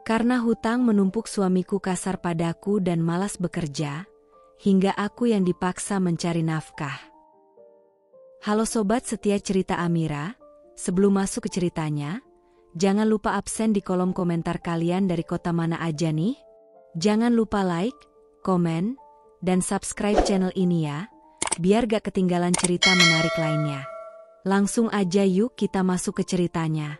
Karena hutang menumpuk, suamiku kasar padaku dan malas bekerja, hingga aku yang dipaksa mencari nafkah. Halo sobat setia cerita Amira, sebelum masuk ke ceritanya, jangan lupa absen di kolom komentar kalian dari kota mana aja nih. Jangan lupa like, komen, dan subscribe channel ini ya, biar gak ketinggalan cerita menarik lainnya. Langsung aja yuk kita masuk ke ceritanya.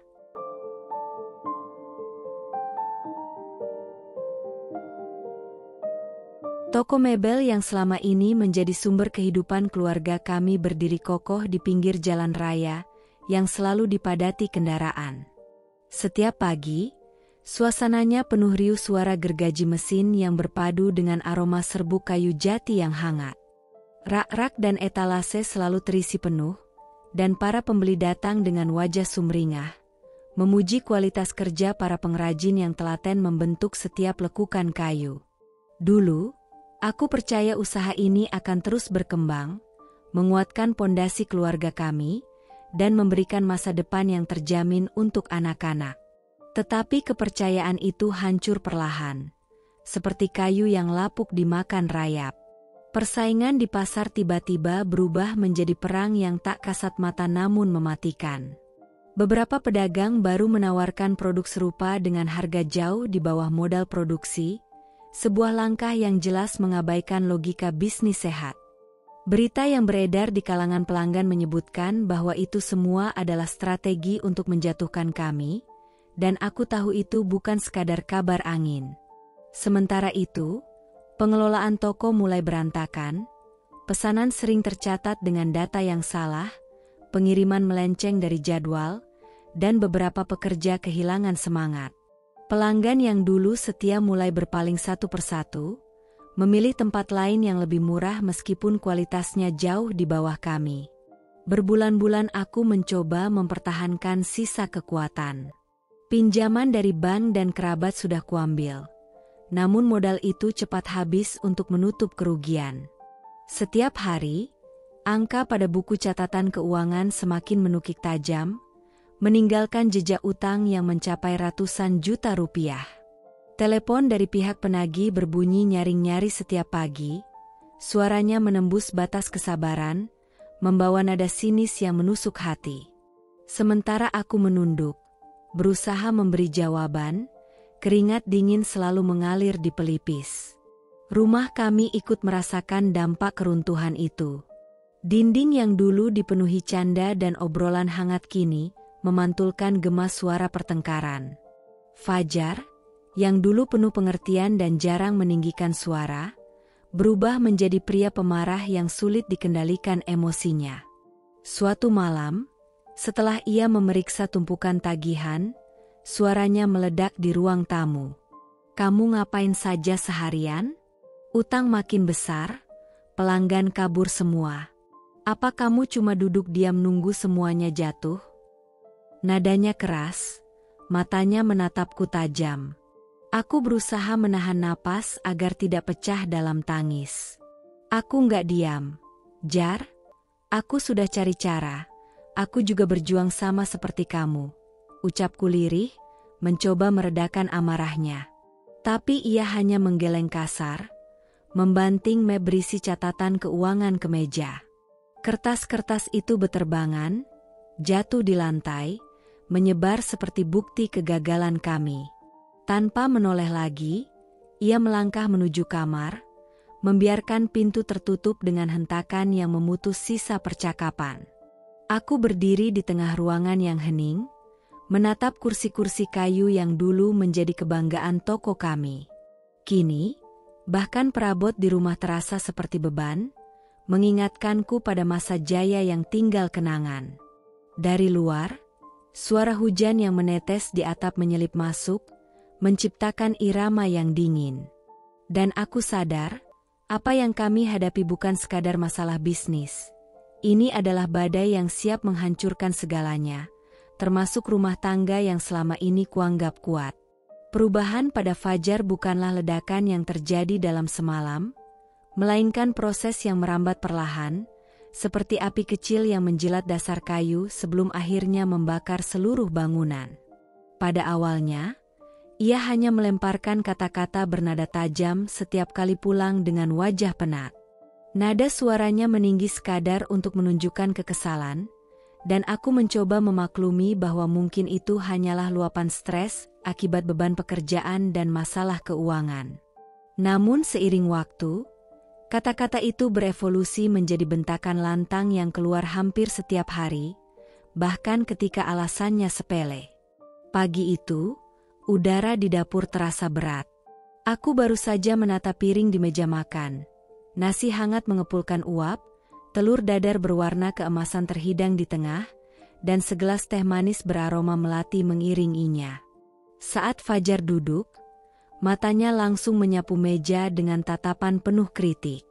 Toko mebel yang selama ini menjadi sumber kehidupan keluarga kami berdiri kokoh di pinggir jalan raya yang selalu dipadati kendaraan. Setiap pagi, suasananya penuh riuh suara gergaji mesin yang berpadu dengan aroma serbuk kayu jati yang hangat. Rak-rak dan etalase selalu terisi penuh, dan para pembeli datang dengan wajah sumringah, memuji kualitas kerja para pengrajin yang telaten membentuk setiap lekukan kayu. Dulu, aku percaya usaha ini akan terus berkembang, menguatkan pondasi keluarga kami, dan memberikan masa depan yang terjamin untuk anak-anak. Tetapi kepercayaan itu hancur perlahan, seperti kayu yang lapuk dimakan rayap. Persaingan di pasar tiba-tiba berubah menjadi perang yang tak kasat mata namun mematikan. Beberapa pedagang baru menawarkan produk serupa dengan harga jauh di bawah modal produksi, sebuah langkah yang jelas mengabaikan logika bisnis sehat. Berita yang beredar di kalangan pelanggan menyebutkan bahwa itu semua adalah strategi untuk menjatuhkan kami, dan aku tahu itu bukan sekadar kabar angin. Sementara itu, pengelolaan toko mulai berantakan, pesanan sering tercatat dengan data yang salah, pengiriman melenceng dari jadwal, dan beberapa pekerja kehilangan semangat. Pelanggan yang dulu setia mulai berpaling satu persatu, memilih tempat lain yang lebih murah meskipun kualitasnya jauh di bawah kami. Berbulan-bulan aku mencoba mempertahankan sisa kekuatan. Pinjaman dari bank dan kerabat sudah kuambil, namun modal itu cepat habis untuk menutup kerugian. Setiap hari, angka pada buku catatan keuangan semakin menukik tajam, meninggalkan jejak utang yang mencapai ratusan juta rupiah. Telepon dari pihak penagih berbunyi nyaring-nyari setiap pagi, suaranya menembus batas kesabaran, membawa nada sinis yang menusuk hati. Sementara aku menunduk, berusaha memberi jawaban, keringat dingin selalu mengalir di pelipis. Rumah kami ikut merasakan dampak keruntuhan itu. Dinding yang dulu dipenuhi canda dan obrolan hangat kini memantulkan gemas suara pertengkaran. Fajar, yang dulu penuh pengertian dan jarang meninggikan suara, berubah menjadi pria pemarah yang sulit dikendalikan emosinya. Suatu malam, setelah ia memeriksa tumpukan tagihan, suaranya meledak di ruang tamu. "Kamu ngapain saja seharian? Utang makin besar, pelanggan kabur semua. Apa kamu cuma duduk diam nunggu semuanya jatuh?" Nadanya keras, matanya menatapku tajam. Aku berusaha menahan napas agar tidak pecah dalam tangis. "Aku nggak diam, Jar. Aku sudah cari cara. Aku juga berjuang sama seperti kamu," ucapku lirih, mencoba meredakan amarahnya. Tapi ia hanya menggeleng kasar, membanting map berisi catatan keuangan ke meja. Kertas-kertas itu beterbangan, jatuh di lantai, menyebar seperti bukti kegagalan kami. Tanpa menoleh lagi, ia melangkah menuju kamar, membiarkan pintu tertutup dengan hentakan yang memutus sisa percakapan. Aku berdiri di tengah ruangan yang hening, menatap kursi-kursi kayu yang dulu menjadi kebanggaan toko kami. Kini, bahkan perabot di rumah terasa seperti beban, mengingatkanku pada masa jaya yang tinggal kenangan. Dari luar, suara hujan yang menetes di atap menyelip masuk, menciptakan irama yang dingin. Dan aku sadar, apa yang kami hadapi bukan sekadar masalah bisnis. Ini adalah badai yang siap menghancurkan segalanya, termasuk rumah tangga yang selama ini kuanggap kuat. Perubahan pada Fajar bukanlah ledakan yang terjadi dalam semalam, melainkan proses yang merambat perlahan, seperti api kecil yang menjilat dasar kayu sebelum akhirnya membakar seluruh bangunan. Pada awalnya, Ia hanya melemparkan kata-kata bernada tajam setiap kali pulang dengan wajah penat. Nada suaranya meninggi sekadar untuk menunjukkan kekesalan, dan aku mencoba memaklumi bahwa mungkin itu hanyalah luapan stres akibat beban pekerjaan dan masalah keuangan. Namun seiring waktu, kata-kata itu berevolusi menjadi bentakan lantang yang keluar hampir setiap hari, bahkan ketika alasannya sepele. Pagi itu, udara di dapur terasa berat. Aku baru saja menata piring di meja makan. Nasi hangat mengepulkan uap, telur dadar berwarna keemasan terhidang di tengah, dan segelas teh manis beraroma melati mengiringinya. Saat Fajar duduk, matanya langsung menyapu meja dengan tatapan penuh kritik.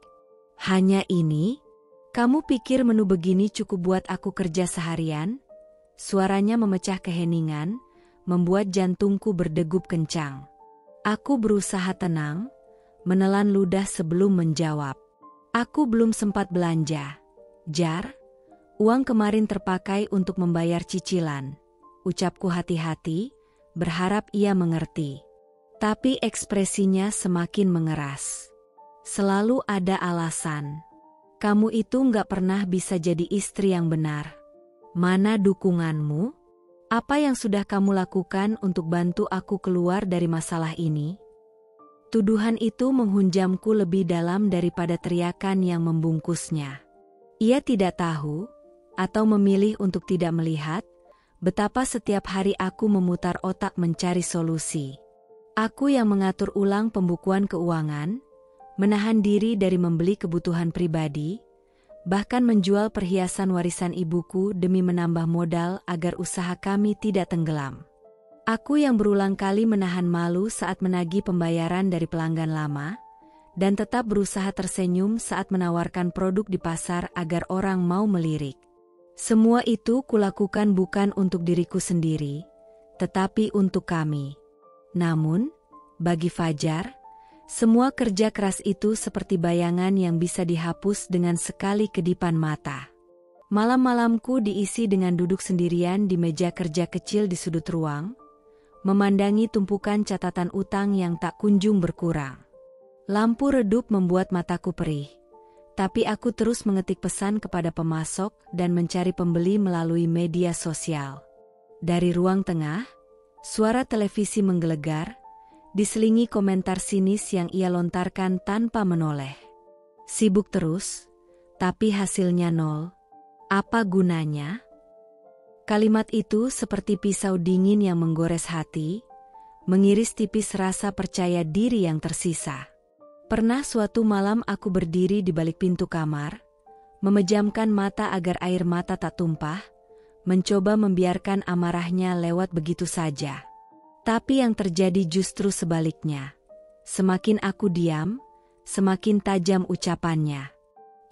"Hanya ini? Kamu pikir menu begini cukup buat aku kerja seharian?" Suaranya memecah keheningan, membuat jantungku berdegup kencang. Aku berusaha tenang, menelan ludah sebelum menjawab. "Aku belum sempat belanja, Jar. Uang kemarin terpakai untuk membayar cicilan," ucapku hati-hati, berharap ia mengerti. Tapi ekspresinya semakin mengeras. "Selalu ada alasan. Kamu itu nggak pernah bisa jadi istri yang benar. Mana dukunganmu? Apa yang sudah kamu lakukan untuk bantu aku keluar dari masalah ini?" Tuduhan itu menghunjamku lebih dalam daripada teriakan yang membungkusnya. Ia tidak tahu, atau memilih untuk tidak melihat, betapa setiap hari aku memutar otak mencari solusi. Aku yang mengatur ulang pembukuan keuangan, menahan diri dari membeli kebutuhan pribadi, bahkan menjual perhiasan warisan ibuku demi menambah modal agar usaha kami tidak tenggelam. Aku yang berulang kali menahan malu saat menagih pembayaran dari pelanggan lama, dan tetap berusaha tersenyum saat menawarkan produk di pasar agar orang mau melirik. Semua itu kulakukan bukan untuk diriku sendiri, tetapi untuk kami. Namun, bagi Fajar, semua kerja keras itu seperti bayangan yang bisa dihapus dengan sekali kedipan mata. Malam-malamku diisi dengan duduk sendirian di meja kerja kecil di sudut ruang, memandangi tumpukan catatan utang yang tak kunjung berkurang. Lampu redup membuat mataku perih, tapi aku terus mengetik pesan kepada pemasok dan mencari pembeli melalui media sosial. Dari ruang tengah, suara televisi menggelegar, diselingi komentar sinis yang ia lontarkan tanpa menoleh. Sibuk terus, tapi hasilnya nol. Apa gunanya? Kalimat itu seperti pisau dingin yang menggores hati, mengiris tipis rasa percaya diri yang tersisa. Pernah suatu malam aku berdiri di balik pintu kamar, memejamkan mata agar air mata tak tumpah, mencoba membiarkan amarahnya lewat begitu saja. Tapi yang terjadi justru sebaliknya. Semakin aku diam, semakin tajam ucapannya.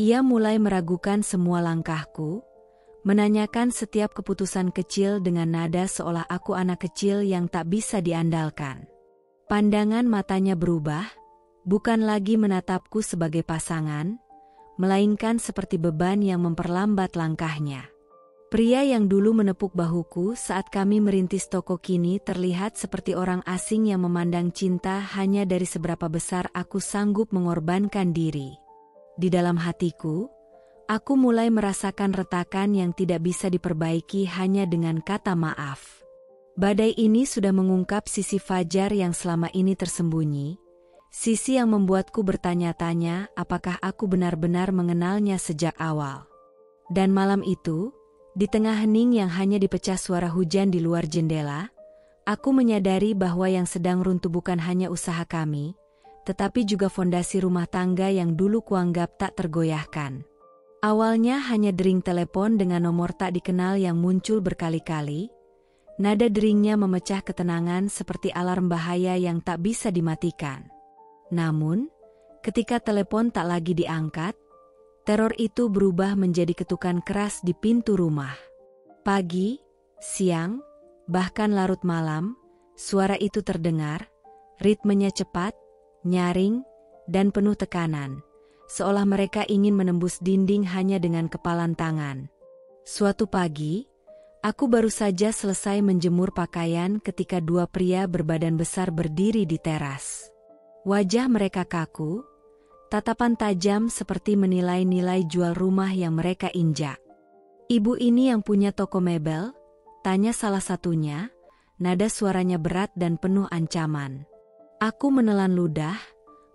Ia mulai meragukan semua langkahku, menanyakan setiap keputusan kecil dengan nada seolah aku anak kecil yang tak bisa diandalkan. Pandangan matanya berubah, bukan lagi menatapku sebagai pasangan, melainkan seperti beban yang memperlambat langkahnya. Pria yang dulu menepuk bahuku saat kami merintis toko kini terlihat seperti orang asing yang memandang cinta hanya dari seberapa besar aku sanggup mengorbankan diri. Di dalam hatiku, aku mulai merasakan retakan yang tidak bisa diperbaiki hanya dengan kata maaf. Badai ini sudah mengungkap sisi Fajar yang selama ini tersembunyi, sisi yang membuatku bertanya-tanya apakah aku benar-benar mengenalnya sejak awal. Dan malam itu, di tengah hening yang hanya dipecah suara hujan di luar jendela, aku menyadari bahwa yang sedang runtuh bukan hanya usaha kami, tetapi juga fondasi rumah tangga yang dulu kuanggap tak tergoyahkan. Awalnya hanya dering telepon dengan nomor tak dikenal yang muncul berkali-kali. Nada deringnya memecah ketenangan seperti alarm bahaya yang tak bisa dimatikan. Namun, ketika telepon tak lagi diangkat, teror itu berubah menjadi ketukan keras di pintu rumah. Pagi, siang, bahkan larut malam, suara itu terdengar, ritmenya cepat, nyaring, dan penuh tekanan. Seolah mereka ingin menembus dinding hanya dengan kepalan tangan. Suatu pagi, Aku baru saja selesai menjemur pakaian ketika dua pria berbadan besar berdiri di teras. Wajah mereka kaku, tatapan tajam seperti menilai nilai jual rumah yang mereka injak. "Ibu ini yang punya toko mebel?" tanya salah satunya, nada suaranya berat dan penuh ancaman. Aku menelan ludah,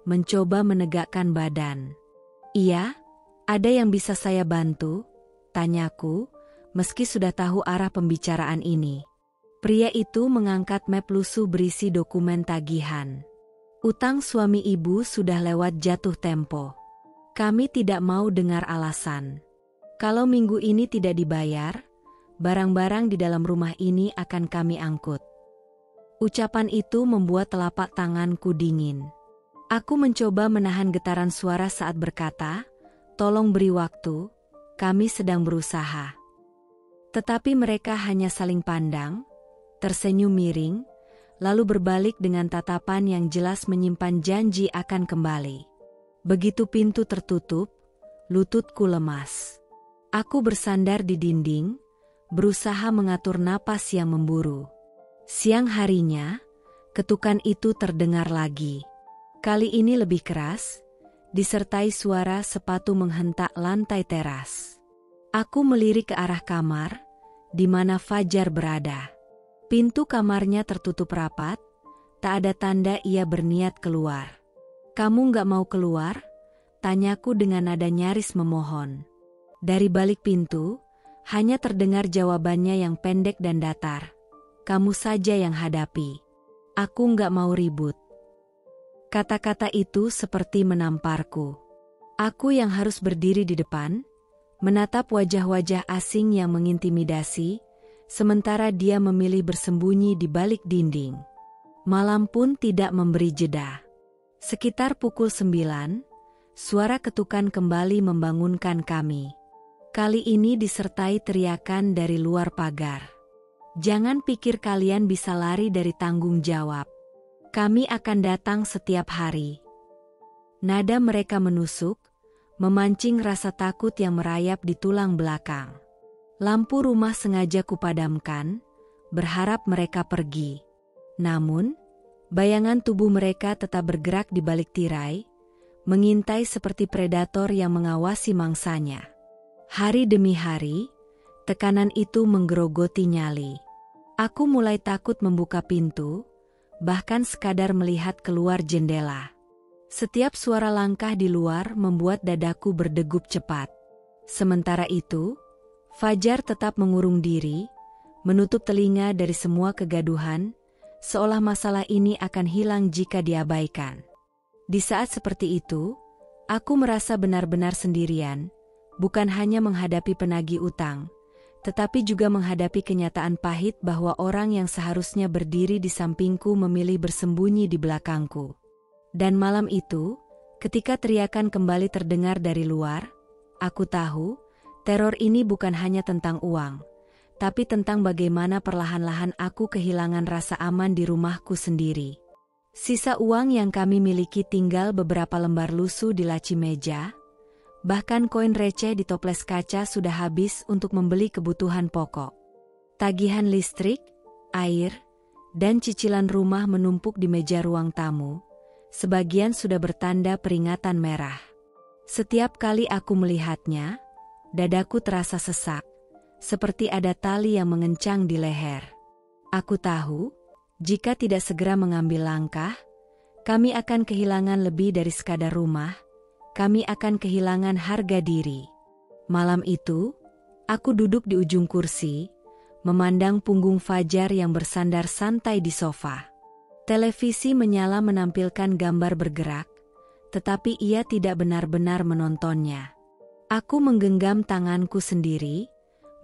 mencoba menegakkan badan. "Iya, ada yang bisa saya bantu?" tanyaku, meski sudah tahu arah pembicaraan ini. Pria itu mengangkat map lusuh berisi dokumen tagihan. "Utang suami ibu sudah lewat jatuh tempo. Kami tidak mau dengar alasan. Kalau minggu ini tidak dibayar, barang-barang di dalam rumah ini akan kami angkut." Ucapan itu membuat telapak tanganku dingin. Aku mencoba menahan getaran suara saat berkata, "Tolong beri waktu, kami sedang berusaha." Tetapi mereka hanya saling pandang, tersenyum miring, lalu berbalik dengan tatapan yang jelas menyimpan janji akan kembali. Begitu pintu tertutup, lututku lemas. Aku bersandar di dinding, berusaha mengatur napas yang memburu. Siang harinya, ketukan itu terdengar lagi. Kali ini lebih keras, disertai suara sepatu menghentak lantai teras. Aku melirik ke arah kamar, di mana Fajar berada. Pintu kamarnya tertutup rapat, tak ada tanda ia berniat keluar. "Kamu nggak mau keluar?" tanyaku dengan nada nyaris memohon. Dari balik pintu, hanya terdengar jawabannya yang pendek dan datar. "Kamu saja yang hadapi. Aku nggak mau ribut." Kata-kata itu seperti menamparku. Aku yang harus berdiri di depan, menatap wajah-wajah asing yang mengintimidasi, sementara dia memilih bersembunyi di balik dinding. Malam pun tidak memberi jeda. Sekitar pukul 9, suara ketukan kembali membangunkan kami. Kali ini disertai teriakan dari luar pagar. "Jangan pikir kalian bisa lari dari tanggung jawab. Kami akan datang setiap hari." Nada mereka menusuk, memancing rasa takut yang merayap di tulang belakang. Lampu rumah sengaja kupadamkan, berharap mereka pergi. Namun, bayangan tubuh mereka tetap bergerak di balik tirai, mengintai seperti predator yang mengawasi mangsanya. Hari demi hari, tekanan itu menggerogoti nyali. Aku mulai takut membuka pintu, bahkan sekadar melihat keluar jendela. Setiap suara langkah di luar membuat dadaku berdegup cepat. Sementara itu, Fajar tetap mengurung diri, menutup telinga dari semua kegaduhan, seolah masalah ini akan hilang jika diabaikan. Di saat seperti itu, aku merasa benar-benar sendirian, bukan hanya menghadapi penagih utang, tetapi juga menghadapi kenyataan pahit bahwa orang yang seharusnya berdiri di sampingku memilih bersembunyi di belakangku. Dan malam itu, ketika teriakan kembali terdengar dari luar, aku tahu, teror ini bukan hanya tentang uang, tapi tentang bagaimana perlahan-lahan aku kehilangan rasa aman di rumahku sendiri. Sisa uang yang kami miliki tinggal beberapa lembar lusuh di laci meja, bahkan koin receh di toples kaca sudah habis untuk membeli kebutuhan pokok. Tagihan listrik, air, dan cicilan rumah menumpuk di meja ruang tamu, sebagian sudah bertanda peringatan merah. Setiap kali aku melihatnya, dadaku terasa sesak, seperti ada tali yang mengencang di leher. Aku tahu, jika tidak segera mengambil langkah, kami akan kehilangan lebih dari sekadar rumah, kami akan kehilangan harga diri. Malam itu, aku duduk di ujung kursi, memandang punggung Fajar yang bersandar santai di sofa. Televisi menyala menampilkan gambar bergerak, tetapi ia tidak benar-benar menontonnya. Aku menggenggam tanganku sendiri,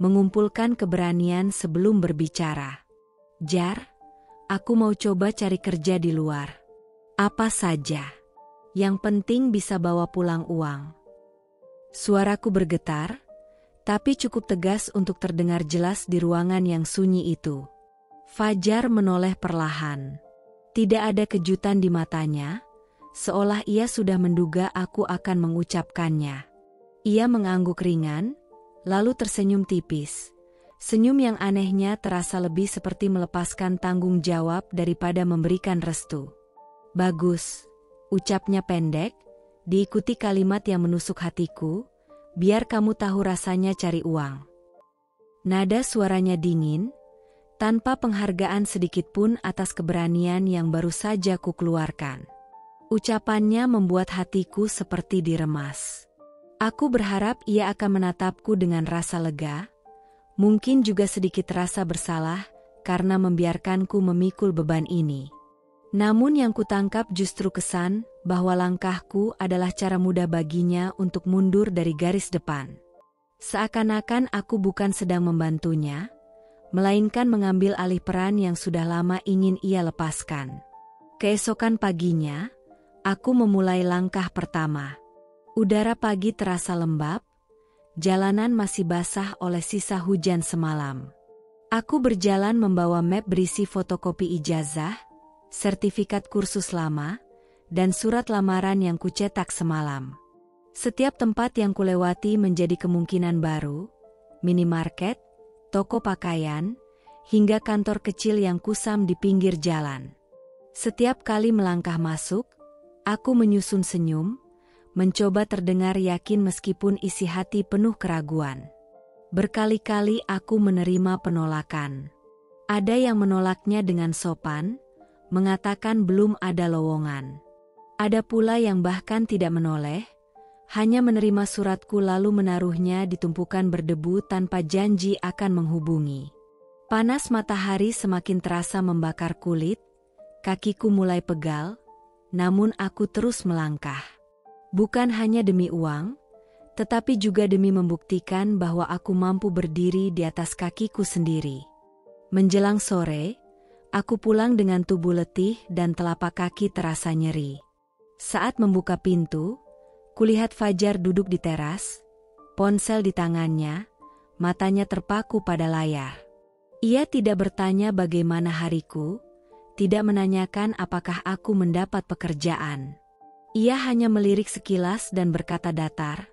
mengumpulkan keberanian sebelum berbicara. "Jar, aku mau coba cari kerja di luar. Apa saja. Yang penting bisa bawa pulang uang." Suaraku bergetar, tapi cukup tegas untuk terdengar jelas di ruangan yang sunyi itu. Fajar menoleh perlahan. Tidak ada kejutan di matanya, seolah ia sudah menduga aku akan mengucapkannya. Ia mengangguk ringan, lalu tersenyum tipis, Senyum yang anehnya terasa lebih seperti melepaskan tanggung jawab daripada memberikan restu. Bagus, ucapnya pendek, diikuti kalimat yang menusuk hatiku, biar kamu tahu rasanya cari uang. Nada suaranya dingin, tanpa penghargaan sedikitpun atas keberanian yang baru saja kukeluarkan. Ucapannya membuat hatiku seperti diremas. Aku berharap ia akan menatapku dengan rasa lega, mungkin juga sedikit rasa bersalah karena membiarkanku memikul beban ini. Namun yang kutangkap justru kesan bahwa langkahku adalah cara mudah baginya untuk mundur dari garis depan. Seakan-akan aku bukan sedang membantunya, melainkan mengambil alih peran yang sudah lama ingin ia lepaskan. Keesokan paginya, aku memulai langkah pertama. Udara pagi terasa lembab, jalanan masih basah oleh sisa hujan semalam. Aku berjalan membawa map berisi fotokopi ijazah, sertifikat kursus lama, dan surat lamaran yang kucetak semalam. Setiap tempat yang kulewati menjadi kemungkinan baru, minimarket, toko pakaian, hingga kantor kecil yang kusam di pinggir jalan. Setiap kali melangkah masuk, aku menyusun senyum, mencoba terdengar yakin meskipun isi hati penuh keraguan. Berkali-kali aku menerima penolakan. Ada yang menolaknya dengan sopan, mengatakan belum ada lowongan. Ada pula yang bahkan tidak menoleh, hanya menerima suratku lalu menaruhnya di tumpukan berdebu tanpa janji akan menghubungi. Panas matahari semakin terasa membakar kulit, kakiku mulai pegal, namun aku terus melangkah. Bukan hanya demi uang, tetapi juga demi membuktikan bahwa aku mampu berdiri di atas kakiku sendiri. Menjelang sore, aku pulang dengan tubuh letih dan telapak kaki terasa nyeri. Saat membuka pintu, kulihat Fajar duduk di teras, ponsel di tangannya, matanya terpaku pada layar. Ia tidak bertanya bagaimana hariku, tidak menanyakan apakah aku mendapat pekerjaan. Ia hanya melirik sekilas dan berkata datar,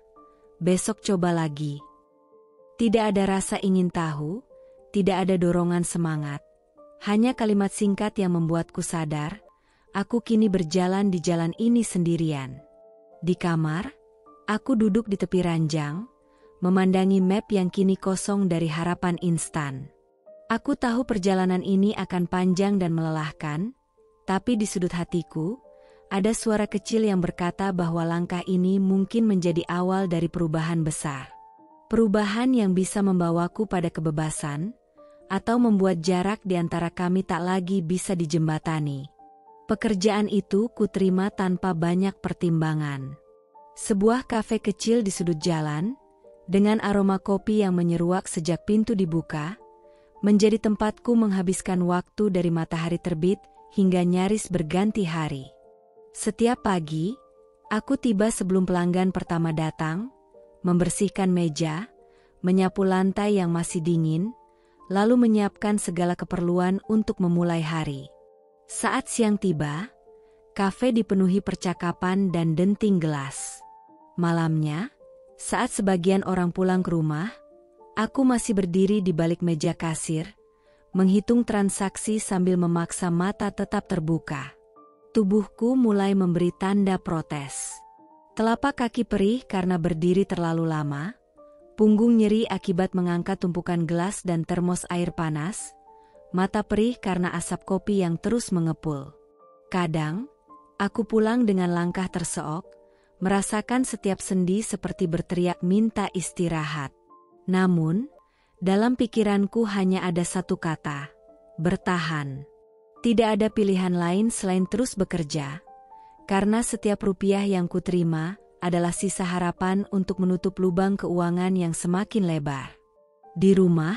"Besok coba lagi." Tidak ada rasa ingin tahu, tidak ada dorongan semangat. Hanya kalimat singkat yang membuatku sadar, aku kini berjalan di jalan ini sendirian. Di kamar, aku duduk di tepi ranjang, memandangi map yang kini kosong dari harapan instan. Aku tahu perjalanan ini akan panjang dan melelahkan, tapi di sudut hatiku, ada suara kecil yang berkata bahwa langkah ini mungkin menjadi awal dari perubahan besar. Perubahan yang bisa membawaku pada kebebasan, atau membuat jarak di antara kami tak lagi bisa dijembatani. Pekerjaan itu kuterima tanpa banyak pertimbangan. Sebuah kafe kecil di sudut jalan, dengan aroma kopi yang menyeruak sejak pintu dibuka, menjadi tempatku menghabiskan waktu dari matahari terbit hingga nyaris berganti hari. Setiap pagi, aku tiba sebelum pelanggan pertama datang, membersihkan meja, menyapu lantai yang masih dingin, lalu menyiapkan segala keperluan untuk memulai hari. Saat siang tiba, kafe dipenuhi percakapan dan denting gelas. Malamnya, saat sebagian orang pulang ke rumah, aku masih berdiri di balik meja kasir, menghitung transaksi sambil memaksa mata tetap terbuka. Tubuhku mulai memberi tanda protes. Telapak kaki perih karena berdiri terlalu lama, punggung nyeri akibat mengangkat tumpukan gelas dan termos air panas, mata perih karena asap kopi yang terus mengepul. Kadang, aku pulang dengan langkah terseok, merasakan setiap sendi seperti berteriak minta istirahat. Namun, dalam pikiranku hanya ada satu kata, bertahan. Tidak ada pilihan lain selain terus bekerja, karena setiap rupiah yang kuterima adalah sisa harapan untuk menutup lubang keuangan yang semakin lebar. Di rumah,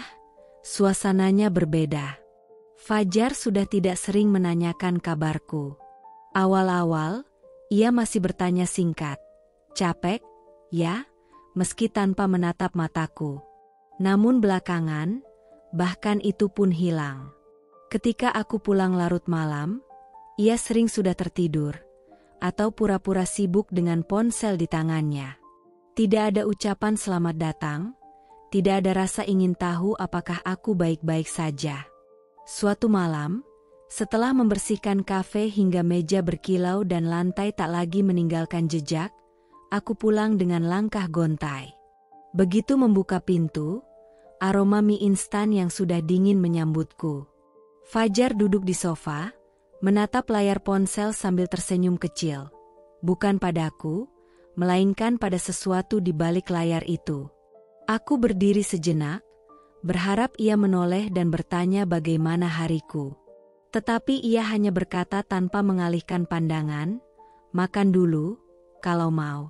suasananya berbeda. Fajar sudah tidak sering menanyakan kabarku. Awal-awal, ia masih bertanya singkat, "Capek, ya?" meski tanpa menatap mataku. Namun belakangan, bahkan itu pun hilang. Ketika aku pulang larut malam, ia sering sudah tertidur, atau pura-pura sibuk dengan ponsel di tangannya. Tidak ada ucapan selamat datang, tidak ada rasa ingin tahu apakah aku baik-baik saja. Suatu malam, setelah membersihkan kafe hingga meja berkilau dan lantai tak lagi meninggalkan jejak, aku pulang dengan langkah gontai. Begitu membuka pintu, aroma mie instan yang sudah dingin menyambutku. Fajar duduk di sofa, menatap layar ponsel sambil tersenyum kecil. Bukan padaku, melainkan pada sesuatu di balik layar itu. Aku berdiri sejenak, berharap ia menoleh dan bertanya bagaimana hariku. Tetapi ia hanya berkata tanpa mengalihkan pandangan, "Makan dulu, kalau mau."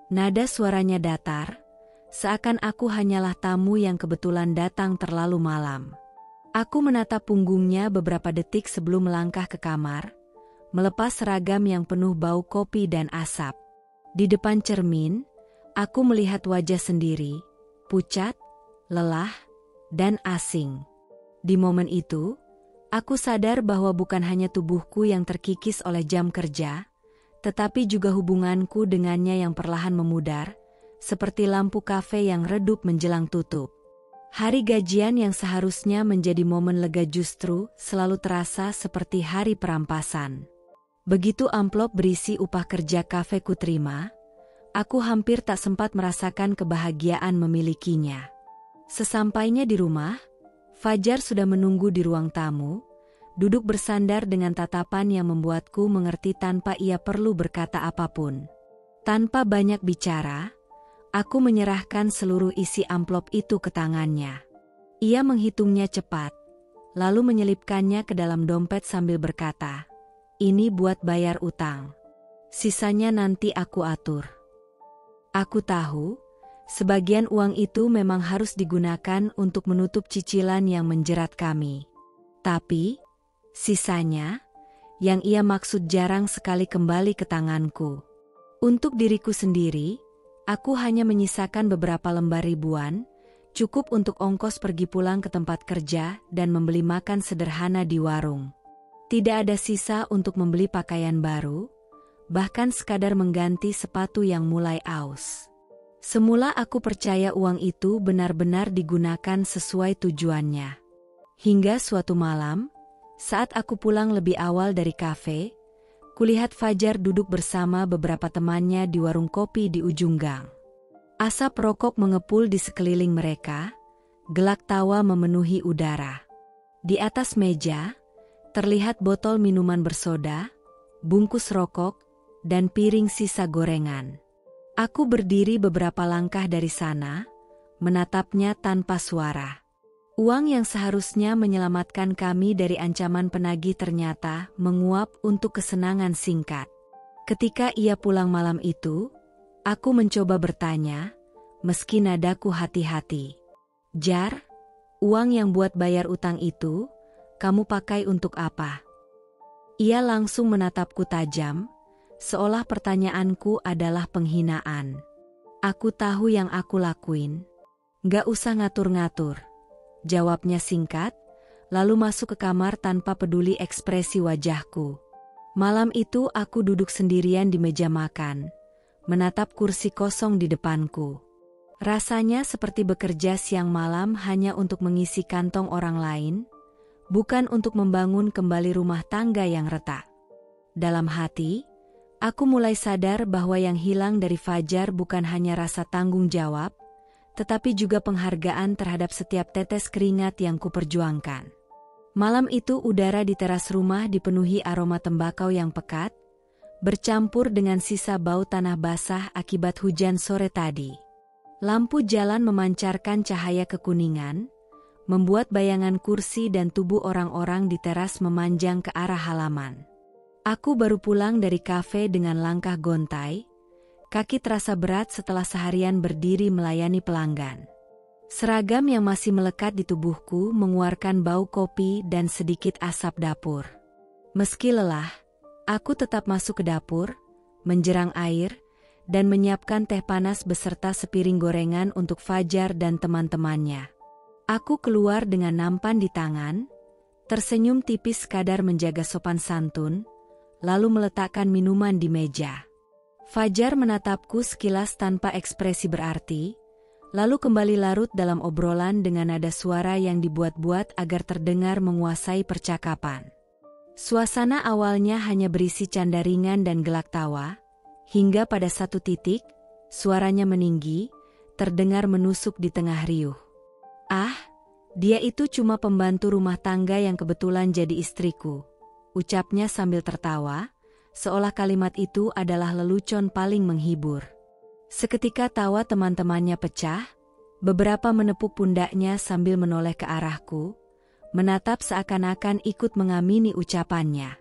Nada suaranya datar, seakan aku hanyalah tamu yang kebetulan datang terlalu malam. Aku menatap punggungnya beberapa detik sebelum melangkah ke kamar, melepas seragam yang penuh bau kopi dan asap. Di depan cermin, aku melihat wajah sendiri, pucat, lelah, dan asing. Di momen itu, aku sadar bahwa bukan hanya tubuhku yang terkikis oleh jam kerja, tetapi juga hubunganku dengannya yang perlahan memudar, seperti lampu kafe yang redup menjelang tutup. Hari gajian yang seharusnya menjadi momen lega justru selalu terasa seperti hari perampasan. Begitu amplop berisi upah kerja kafe kuterima, aku hampir tak sempat merasakan kebahagiaan memilikinya. Sesampainya di rumah, Fajar sudah menunggu di ruang tamu, duduk bersandar dengan tatapan yang membuatku mengerti tanpa ia perlu berkata apapun. Tanpa banyak bicara, aku menyerahkan seluruh isi amplop itu ke tangannya. Ia menghitungnya cepat, lalu menyelipkannya ke dalam dompet sambil berkata, "Ini buat bayar utang. Sisanya nanti aku atur." Aku tahu, sebagian uang itu memang harus digunakan untuk menutup cicilan yang menjerat kami. Tapi, sisanya, yang ia maksud jarang sekali kembali ke tanganku. Untuk diriku sendiri, aku hanya menyisakan beberapa lembar ribuan, cukup untuk ongkos pergi pulang ke tempat kerja dan membeli makan sederhana di warung. Tidak ada sisa untuk membeli pakaian baru, bahkan sekadar mengganti sepatu yang mulai aus. Semula aku percaya uang itu benar-benar digunakan sesuai tujuannya. Hingga suatu malam, saat aku pulang lebih awal dari kafe, kulihat Fajar duduk bersama beberapa temannya di warung kopi di ujung gang. Asap rokok mengepul di sekeliling mereka, gelak tawa memenuhi udara. Di atas meja, terlihat botol minuman bersoda, bungkus rokok, dan piring sisa gorengan. Aku berdiri beberapa langkah dari sana, menatapnya tanpa suara. Uang yang seharusnya menyelamatkan kami dari ancaman penagih ternyata menguap untuk kesenangan singkat. Ketika ia pulang malam itu, aku mencoba bertanya, meski nadaku hati-hati. "Jar, uang yang buat bayar utang itu, kamu pakai untuk apa?" Ia langsung menatapku tajam, seolah pertanyaanku adalah penghinaan. "Aku tahu yang aku lakuin." "Gak usah ngatur-ngatur," jawabnya singkat, lalu masuk ke kamar tanpa peduli ekspresi wajahku. Malam itu aku duduk sendirian di meja makan, menatap kursi kosong di depanku. Rasanya seperti bekerja siang malam hanya untuk mengisi kantong orang lain, bukan untuk membangun kembali rumah tangga yang retak. Dalam hati, aku mulai sadar bahwa yang hilang dari Fajar bukan hanya rasa tanggung jawab, tetapi juga penghargaan terhadap setiap tetes keringat yang kuperjuangkan. Malam itu udara di teras rumah dipenuhi aroma tembakau yang pekat, bercampur dengan sisa bau tanah basah akibat hujan sore tadi. Lampu jalan memancarkan cahaya kekuningan, membuat bayangan kursi dan tubuh orang-orang di teras memanjang ke arah halaman. Aku baru pulang dari kafe dengan langkah gontai, kaki terasa berat setelah seharian berdiri melayani pelanggan. Seragam yang masih melekat di tubuhku mengeluarkan bau kopi dan sedikit asap dapur. Meski lelah, aku tetap masuk ke dapur, menjerang air, dan menyiapkan teh panas beserta sepiring gorengan untuk Fajar dan teman-temannya. Aku keluar dengan nampan di tangan, tersenyum tipis sekadar menjaga sopan santun, lalu meletakkan minuman di meja. Fajar menatapku sekilas tanpa ekspresi berarti, lalu kembali larut dalam obrolan dengan nada suara yang dibuat-buat agar terdengar menguasai percakapan. Suasana awalnya hanya berisi canda ringan dan gelak tawa, hingga pada satu titik, suaranya meninggi, terdengar menusuk di tengah riuh. "Ah, dia itu cuma pembantu rumah tangga yang kebetulan jadi istriku," ucapnya sambil tertawa, seolah kalimat itu adalah lelucon paling menghibur. Seketika tawa teman-temannya pecah, beberapa menepuk pundaknya sambil menoleh ke arahku, menatap seakan-akan ikut mengamini ucapannya.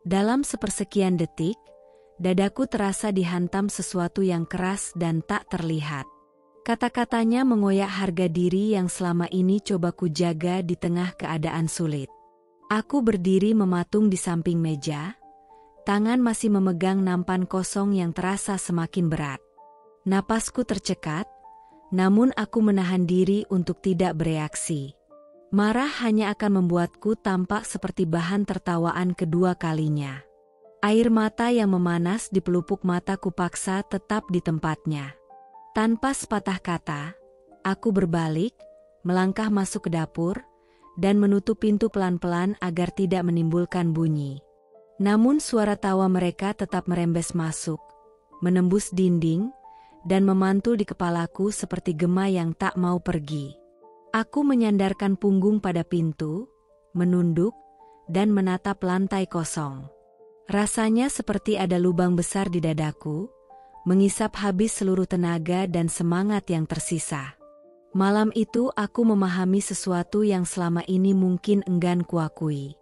Dalam sepersekian detik, dadaku terasa dihantam sesuatu yang keras dan tak terlihat. Kata-katanya mengoyak harga diri yang selama ini coba kujaga di tengah keadaan sulit. Aku berdiri mematung di samping meja, tangan masih memegang nampan kosong yang terasa semakin berat. Napasku tercekat, namun aku menahan diri untuk tidak bereaksi. Marah hanya akan membuatku tampak seperti bahan tertawaan kedua kalinya. Air mata yang memanas di pelupuk mataku paksa tetap di tempatnya. Tanpa sepatah kata, aku berbalik, melangkah masuk ke dapur, dan menutup pintu pelan-pelan agar tidak menimbulkan bunyi. Namun suara tawa mereka tetap merembes masuk, menembus dinding, dan memantul di kepalaku seperti gema yang tak mau pergi. Aku menyandarkan punggung pada pintu, menunduk, dan menatap lantai kosong. Rasanya seperti ada lubang besar di dadaku, mengisap habis seluruh tenaga dan semangat yang tersisa. Malam itu aku memahami sesuatu yang selama ini mungkin enggan kuakui.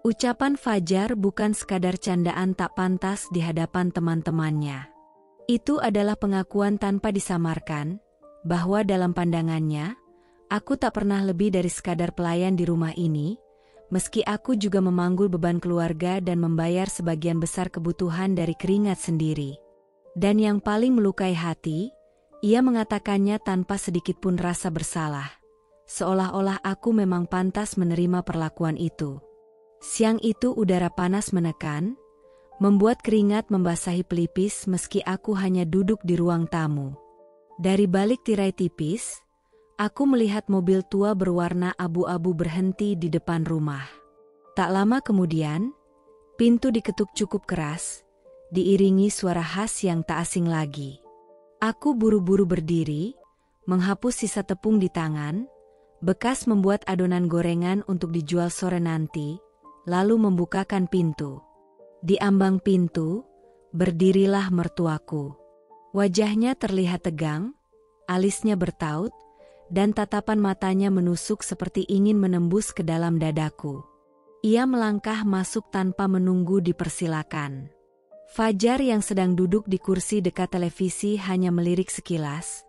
Ucapan Fajar bukan sekadar candaan tak pantas di hadapan teman-temannya. Itu adalah pengakuan tanpa disamarkan, bahwa dalam pandangannya, aku tak pernah lebih dari sekadar pelayan di rumah ini, meski aku juga memanggul beban keluarga dan membayar sebagian besar kebutuhan dari keringat sendiri. Dan yang paling melukai hati, ia mengatakannya tanpa sedikit pun rasa bersalah, seolah-olah aku memang pantas menerima perlakuan itu. Siang itu udara panas menekan, membuat keringat membasahi pelipis meski aku hanya duduk di ruang tamu. Dari balik tirai tipis, aku melihat mobil tua berwarna abu-abu berhenti di depan rumah. Tak lama kemudian, pintu diketuk cukup keras, diiringi suara khas yang tak asing lagi. Aku buru-buru berdiri, menghapus sisa tepung di tangan, bekas membuat adonan gorengan untuk dijual sore nanti, lalu membukakan pintu. Di ambang pintu, berdirilah mertuaku. Wajahnya terlihat tegang, alisnya bertaut, dan tatapan matanya menusuk seperti ingin menembus ke dalam dadaku. Ia melangkah masuk tanpa menunggu dipersilakan. Fajar yang sedang duduk di kursi dekat televisi hanya melirik sekilas,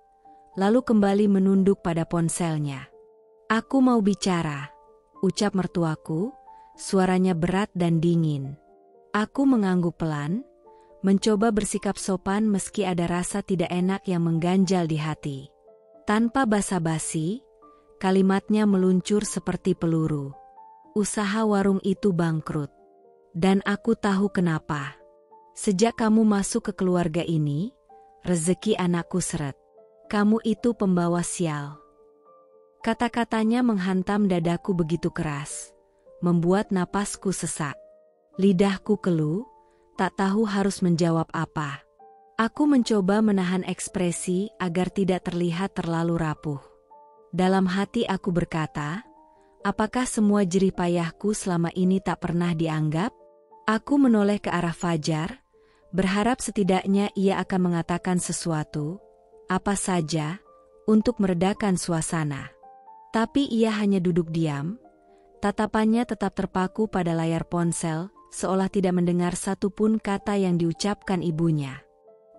lalu kembali menunduk pada ponselnya. "Aku mau bicara," ucap mertuaku, suaranya berat dan dingin. Aku mengangguk pelan, mencoba bersikap sopan meski ada rasa tidak enak yang mengganjal di hati. Tanpa basa-basi, kalimatnya meluncur seperti peluru. "Usaha warung itu bangkrut. Dan aku tahu kenapa. Sejak kamu masuk ke keluarga ini, rezeki anakku seret. Kamu itu pembawa sial." Kata-katanya menghantam dadaku begitu keras, membuat napasku sesak. Lidahku keluh, tak tahu harus menjawab apa. Aku mencoba menahan ekspresi agar tidak terlihat terlalu rapuh. Dalam hati aku berkata, apakah semua jerih payahku selama ini tak pernah dianggap? Aku menoleh ke arah Fajar, berharap setidaknya ia akan mengatakan sesuatu, apa saja, untuk meredakan suasana. Tapi ia hanya duduk diam, tatapannya tetap terpaku pada layar ponsel, seolah tidak mendengar satupun kata yang diucapkan ibunya.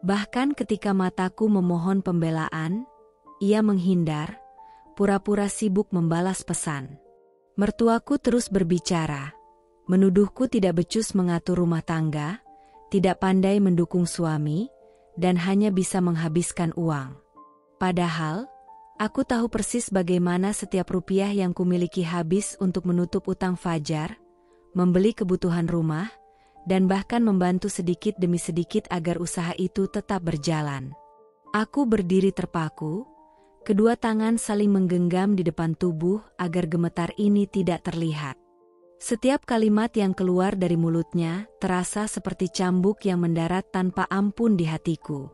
Bahkan ketika mataku memohon pembelaan, ia menghindar, pura-pura sibuk membalas pesan. Mertuaku terus berbicara, menuduhku tidak becus mengatur rumah tangga, tidak pandai mendukung suami, dan hanya bisa menghabiskan uang. Padahal, aku tahu persis bagaimana setiap rupiah yang kumiliki habis untuk menutup utang Fajar, membeli kebutuhan rumah, dan bahkan membantu sedikit demi sedikit agar usaha itu tetap berjalan. Aku berdiri terpaku, Kedua tangan saling menggenggam di depan tubuh agar gemetar ini tidak terlihat. Setiap kalimat yang keluar dari mulutnya terasa seperti cambuk yang mendarat tanpa ampun di hatiku.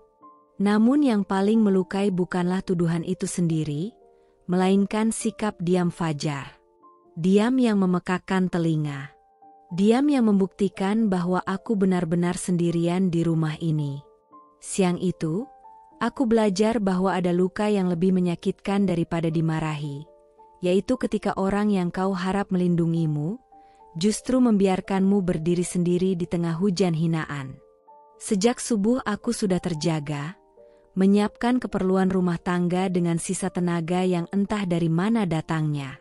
Namun yang paling melukai bukanlah tuduhan itu sendiri, melainkan sikap diam Fajar. Diam yang memekakkan telinga. Diam yang membuktikan bahwa aku benar-benar sendirian di rumah ini. Siang itu, aku belajar bahwa ada luka yang lebih menyakitkan daripada dimarahi, yaitu ketika orang yang kau harap melindungimu, justru membiarkanmu berdiri sendiri di tengah hujan hinaan. Sejak subuh aku sudah terjaga, menyiapkan keperluan rumah tangga dengan sisa tenaga yang entah dari mana datangnya.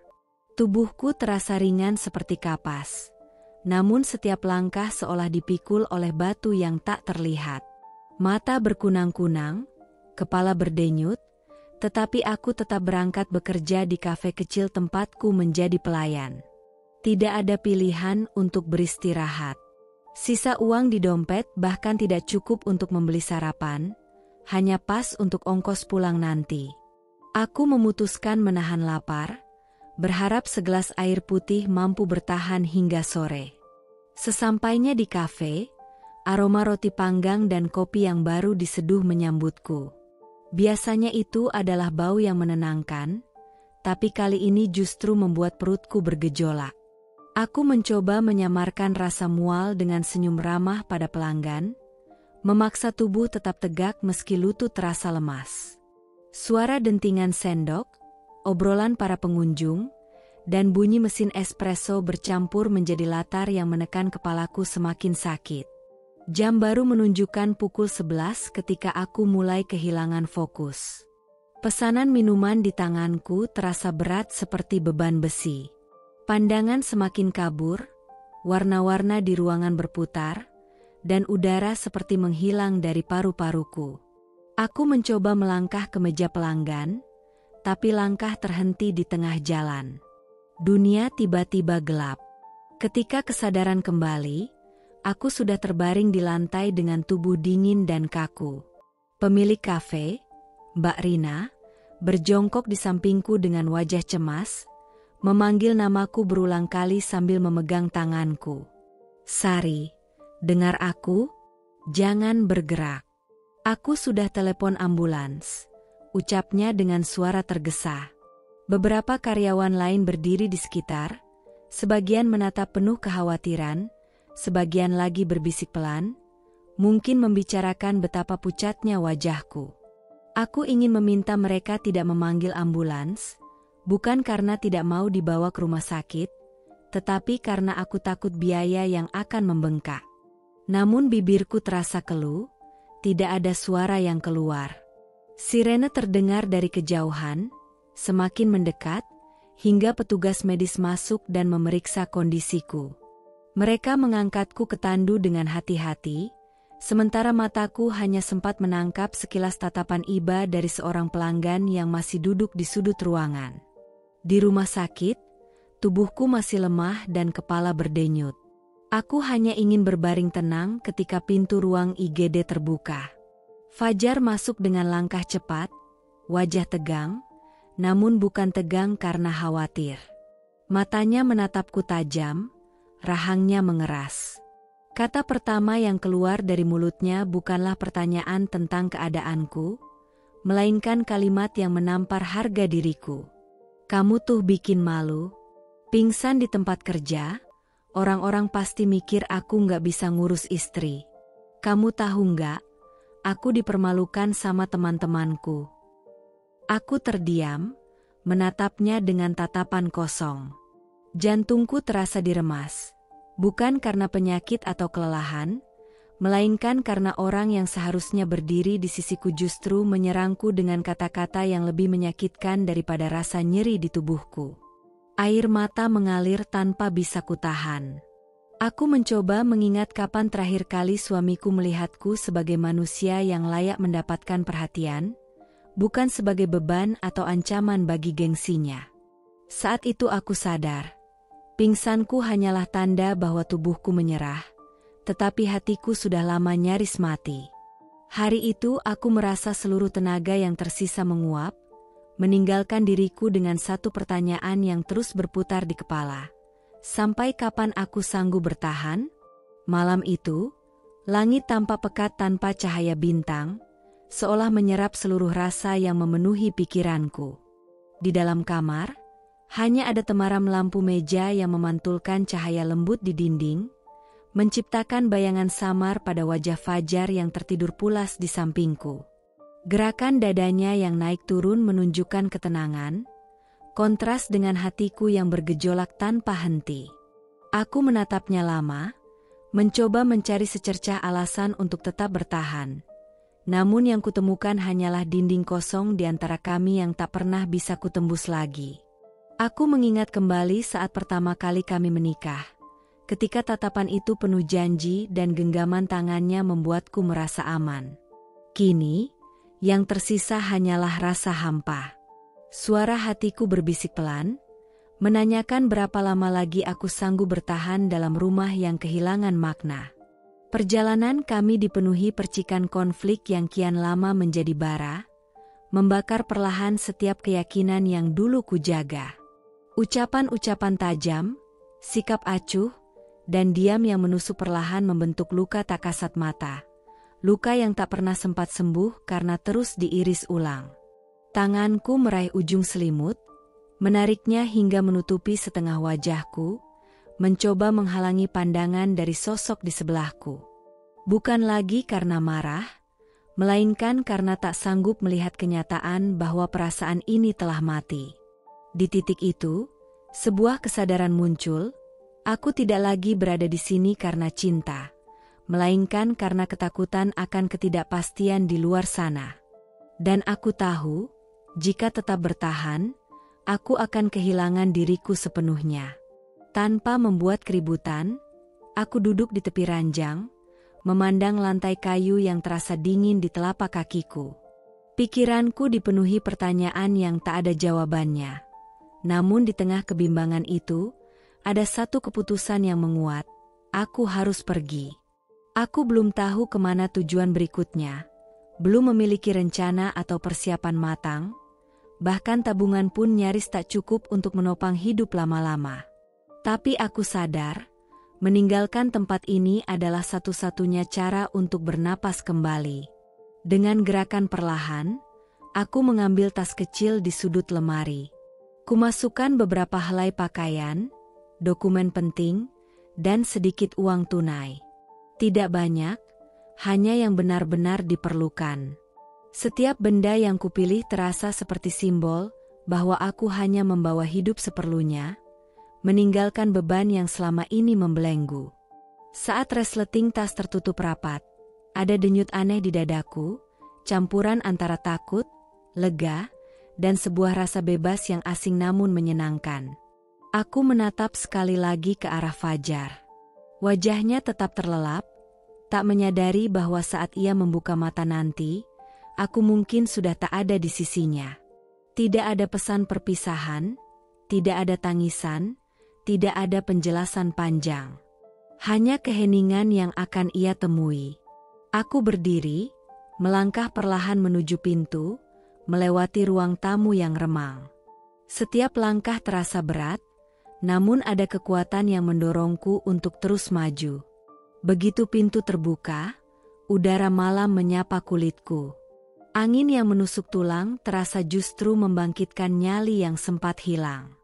Tubuhku terasa ringan seperti kapas. Namun setiap langkah seolah dipikul oleh batu yang tak terlihat. Mata berkunang-kunang, kepala berdenyut, tetapi aku tetap berangkat bekerja di kafe kecil tempatku menjadi pelayan. Tidak ada pilihan untuk beristirahat. Sisa uang di dompet bahkan tidak cukup untuk membeli sarapan, hanya pas untuk ongkos pulang nanti. Aku memutuskan menahan lapar, berharap segelas air putih mampu bertahan hingga sore. Sesampainya di kafe, aroma roti panggang dan kopi yang baru diseduh menyambutku. Biasanya itu adalah bau yang menenangkan, tapi kali ini justru membuat perutku bergejolak. Aku mencoba menyamarkan rasa mual dengan senyum ramah pada pelanggan, memaksa tubuh tetap tegak meski lutut terasa lemas. Suara dentingan sendok, obrolan para pengunjung, dan bunyi mesin espresso bercampur menjadi latar yang menekan kepalaku semakin sakit. Jam baru menunjukkan pukul 11 ketika aku mulai kehilangan fokus. Pesanan minuman di tanganku terasa berat seperti beban besi. Pandangan semakin kabur, warna-warna di ruangan berputar, dan udara seperti menghilang dari paru-paruku. Aku mencoba melangkah ke meja pelanggan, tapi langkah terhenti di tengah jalan. Dunia tiba-tiba gelap. Ketika kesadaran kembali, aku sudah terbaring di lantai dengan tubuh dingin dan kaku. Pemilik kafe, Mbak Rina, berjongkok di sampingku dengan wajah cemas, memanggil namaku berulang kali sambil memegang tanganku. "Sari, dengar aku? Jangan bergerak." "Aku sudah telepon ambulans," ucapnya dengan suara tergesa. Beberapa karyawan lain berdiri di sekitar, sebagian menatap penuh kekhawatiran, sebagian lagi berbisik pelan, mungkin membicarakan betapa pucatnya wajahku. Aku ingin meminta mereka tidak memanggil ambulans, bukan karena tidak mau dibawa ke rumah sakit, tetapi karena aku takut biaya yang akan membengkak. Namun bibirku terasa keluh, tidak ada suara yang keluar. Sirene terdengar dari kejauhan, semakin mendekat, hingga petugas medis masuk dan memeriksa kondisiku. Mereka mengangkatku ke tandu dengan hati-hati, sementara mataku hanya sempat menangkap sekilas tatapan iba dari seorang pelanggan yang masih duduk di sudut ruangan. Di rumah sakit, tubuhku masih lemah dan kepala berdenyut. Aku hanya ingin berbaring tenang ketika pintu ruang IGD terbuka. Fajar masuk dengan langkah cepat, wajah tegang, namun bukan tegang karena khawatir. Matanya menatapku tajam, rahangnya mengeras. Kata pertama yang keluar dari mulutnya bukanlah pertanyaan tentang keadaanku, melainkan kalimat yang menampar harga diriku. "Kamu tuh bikin malu. Pingsan di tempat kerja, orang-orang pasti mikir aku nggak bisa ngurus istri. Kamu tahu nggak, aku dipermalukan sama teman-temanku." Aku terdiam, menatapnya dengan tatapan kosong. Jantungku terasa diremas, bukan karena penyakit atau kelelahan, melainkan karena orang yang seharusnya berdiri di sisiku justru menyerangku dengan kata-kata yang lebih menyakitkan daripada rasa nyeri di tubuhku. Air mata mengalir tanpa bisa kutahan. Aku mencoba mengingat kapan terakhir kali suamiku melihatku sebagai manusia yang layak mendapatkan perhatian, bukan sebagai beban atau ancaman bagi gengsinya. Saat itu aku sadar, pingsanku hanyalah tanda bahwa tubuhku menyerah, tetapi hatiku sudah lama nyaris mati. Hari itu aku merasa seluruh tenaga yang tersisa menguap, meninggalkan diriku dengan satu pertanyaan yang terus berputar di kepala. Sampai kapan aku sanggup bertahan? Malam itu, langit tampak pekat tanpa cahaya bintang, seolah menyerap seluruh rasa yang memenuhi pikiranku. Di dalam kamar, hanya ada temaram lampu meja yang memantulkan cahaya lembut di dinding, menciptakan bayangan samar pada wajah Fajar yang tertidur pulas di sampingku. Gerakan dadanya yang naik turun menunjukkan ketenangan, kontras dengan hatiku yang bergejolak tanpa henti. Aku menatapnya lama, mencoba mencari secercah alasan untuk tetap bertahan. Namun yang kutemukan hanyalah dinding kosong di antara kami yang tak pernah bisa kutembus lagi. Aku mengingat kembali saat pertama kali kami menikah. Ketika tatapan itu penuh janji dan genggaman tangannya membuatku merasa aman. Kini, yang tersisa hanyalah rasa hampa. Suara hatiku berbisik pelan, menanyakan berapa lama lagi aku sanggup bertahan dalam rumah yang kehilangan makna. Perjalanan kami dipenuhi percikan konflik yang kian lama menjadi bara, membakar perlahan setiap keyakinan yang dulu kujaga. Ucapan-ucapan tajam, sikap acuh, dan diam yang menusuk perlahan membentuk luka tak kasat mata. Luka yang tak pernah sempat sembuh karena terus diiris ulang. Tanganku meraih ujung selimut, menariknya hingga menutupi setengah wajahku, mencoba menghalangi pandangan dari sosok di sebelahku. Bukan lagi karena marah, melainkan karena tak sanggup melihat kenyataan bahwa perasaan ini telah mati. Di titik itu, sebuah kesadaran muncul. Aku tidak lagi berada di sini karena cinta, melainkan karena ketakutan akan ketidakpastian di luar sana. Dan aku tahu, jika tetap bertahan, aku akan kehilangan diriku sepenuhnya. Tanpa membuat keributan, aku duduk di tepi ranjang, memandang lantai kayu yang terasa dingin di telapak kakiku. Pikiranku dipenuhi pertanyaan yang tak ada jawabannya. Namun di tengah kebimbangan itu, ada satu keputusan yang menguat, aku harus pergi. Aku belum tahu kemana tujuan berikutnya, belum memiliki rencana atau persiapan matang, bahkan tabungan pun nyaris tak cukup untuk menopang hidup lama-lama. Tapi aku sadar, meninggalkan tempat ini adalah satu-satunya cara untuk bernapas kembali. Dengan gerakan perlahan, aku mengambil tas kecil di sudut lemari. Kumasukkan beberapa helai pakaian, dokumen penting, dan sedikit uang tunai. Tidak banyak, hanya yang benar-benar diperlukan. Setiap benda yang kupilih terasa seperti simbol bahwa aku hanya membawa hidup seperlunya, meninggalkan beban yang selama ini membelenggu. Saat resleting tas tertutup rapat, ada denyut aneh di dadaku, campuran antara takut, lega, dan sebuah rasa bebas yang asing namun menyenangkan. Aku menatap sekali lagi ke arah Fajar. Wajahnya tetap terlelap, tak menyadari bahwa saat ia membuka mata nanti, aku mungkin sudah tak ada di sisinya. Tidak ada pesan perpisahan, tidak ada tangisan, tidak ada penjelasan panjang. Hanya keheningan yang akan ia temui. Aku berdiri, melangkah perlahan menuju pintu, melewati ruang tamu yang remang. Setiap langkah terasa berat, namun ada kekuatan yang mendorongku untuk terus maju. Begitu pintu terbuka, udara malam menyapa kulitku. Angin yang menusuk tulang terasa justru membangkitkan nyali yang sempat hilang.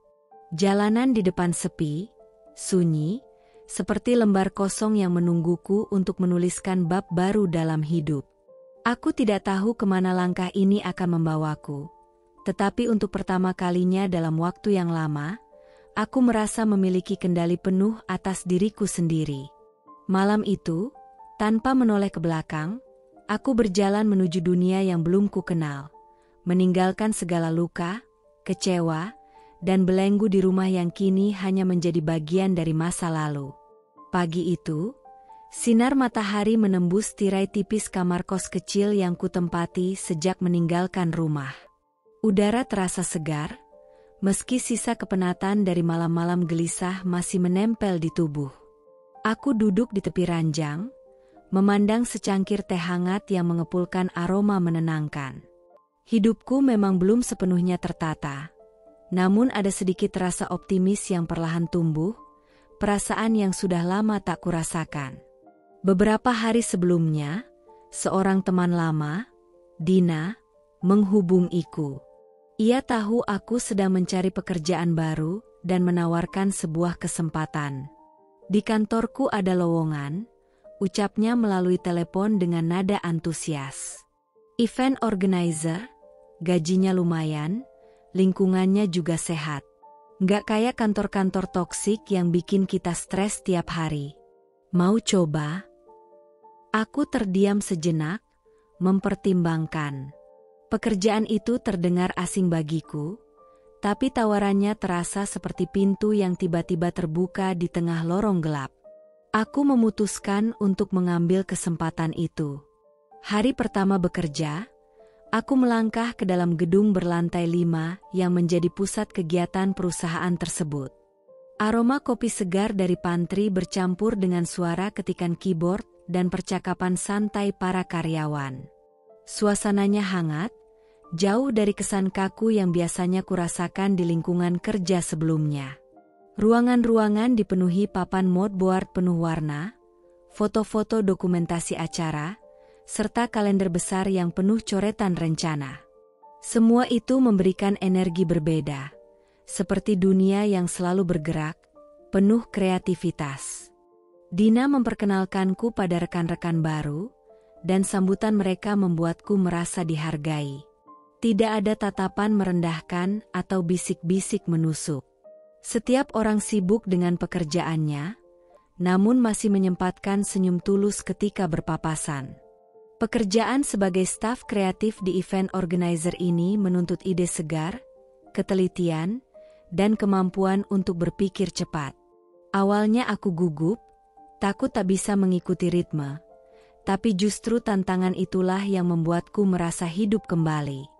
Jalanan di depan sepi, sunyi, seperti lembar kosong yang menungguku untuk menuliskan bab baru dalam hidup. Aku tidak tahu kemana langkah ini akan membawaku, tetapi untuk pertama kalinya dalam waktu yang lama, aku merasa memiliki kendali penuh atas diriku sendiri. Malam itu, tanpa menoleh ke belakang, aku berjalan menuju dunia yang belum ku kenal, meninggalkan segala luka, kecewa, dan belenggu di rumah yang kini hanya menjadi bagian dari masa lalu. Pagi itu, sinar matahari menembus tirai tipis kamar kos kecil yang kutempati sejak meninggalkan rumah. Udara terasa segar, meski sisa kepenatan dari malam-malam gelisah masih menempel di tubuh. Aku duduk di tepi ranjang, memandang secangkir teh hangat yang mengepulkan aroma menenangkan. Hidupku memang belum sepenuhnya tertata. Namun ada sedikit rasa optimis yang perlahan tumbuh, perasaan yang sudah lama tak kurasakan. Beberapa hari sebelumnya, seorang teman lama, Dina, menghubungiku. Ia tahu aku sedang mencari pekerjaan baru dan menawarkan sebuah kesempatan. Di kantorku ada lowongan, ucapnya melalui telepon dengan nada antusias. Event organizer, gajinya lumayan, lingkungannya juga sehat. Nggak kayak kantor-kantor toksik yang bikin kita stres tiap hari. Mau coba? Aku terdiam sejenak, mempertimbangkan. Pekerjaan itu terdengar asing bagiku, tapi tawarannya terasa seperti pintu yang tiba-tiba terbuka di tengah lorong gelap. Aku memutuskan untuk mengambil kesempatan itu. Hari pertama bekerja, aku melangkah ke dalam gedung berlantai 5 yang menjadi pusat kegiatan perusahaan tersebut. Aroma kopi segar dari pantry bercampur dengan suara ketikan keyboard dan percakapan santai para karyawan. Suasananya hangat, jauh dari kesan kaku yang biasanya kurasakan di lingkungan kerja sebelumnya. Ruangan-ruangan dipenuhi papan moodboard penuh warna, foto-foto dokumentasi acara, serta kalender besar yang penuh coretan rencana. Semua itu memberikan energi berbeda, seperti dunia yang selalu bergerak, penuh kreativitas. Dina memperkenalkanku pada rekan-rekan baru, dan sambutan mereka membuatku merasa dihargai. Tidak ada tatapan merendahkan atau bisik-bisik menusuk. Setiap orang sibuk dengan pekerjaannya, namun masih menyempatkan senyum tulus ketika berpapasan. Pekerjaan sebagai staf kreatif di event organizer ini menuntut ide segar, ketelitian, dan kemampuan untuk berpikir cepat. Awalnya aku gugup, takut tak bisa mengikuti ritme, tapi justru tantangan itulah yang membuatku merasa hidup kembali.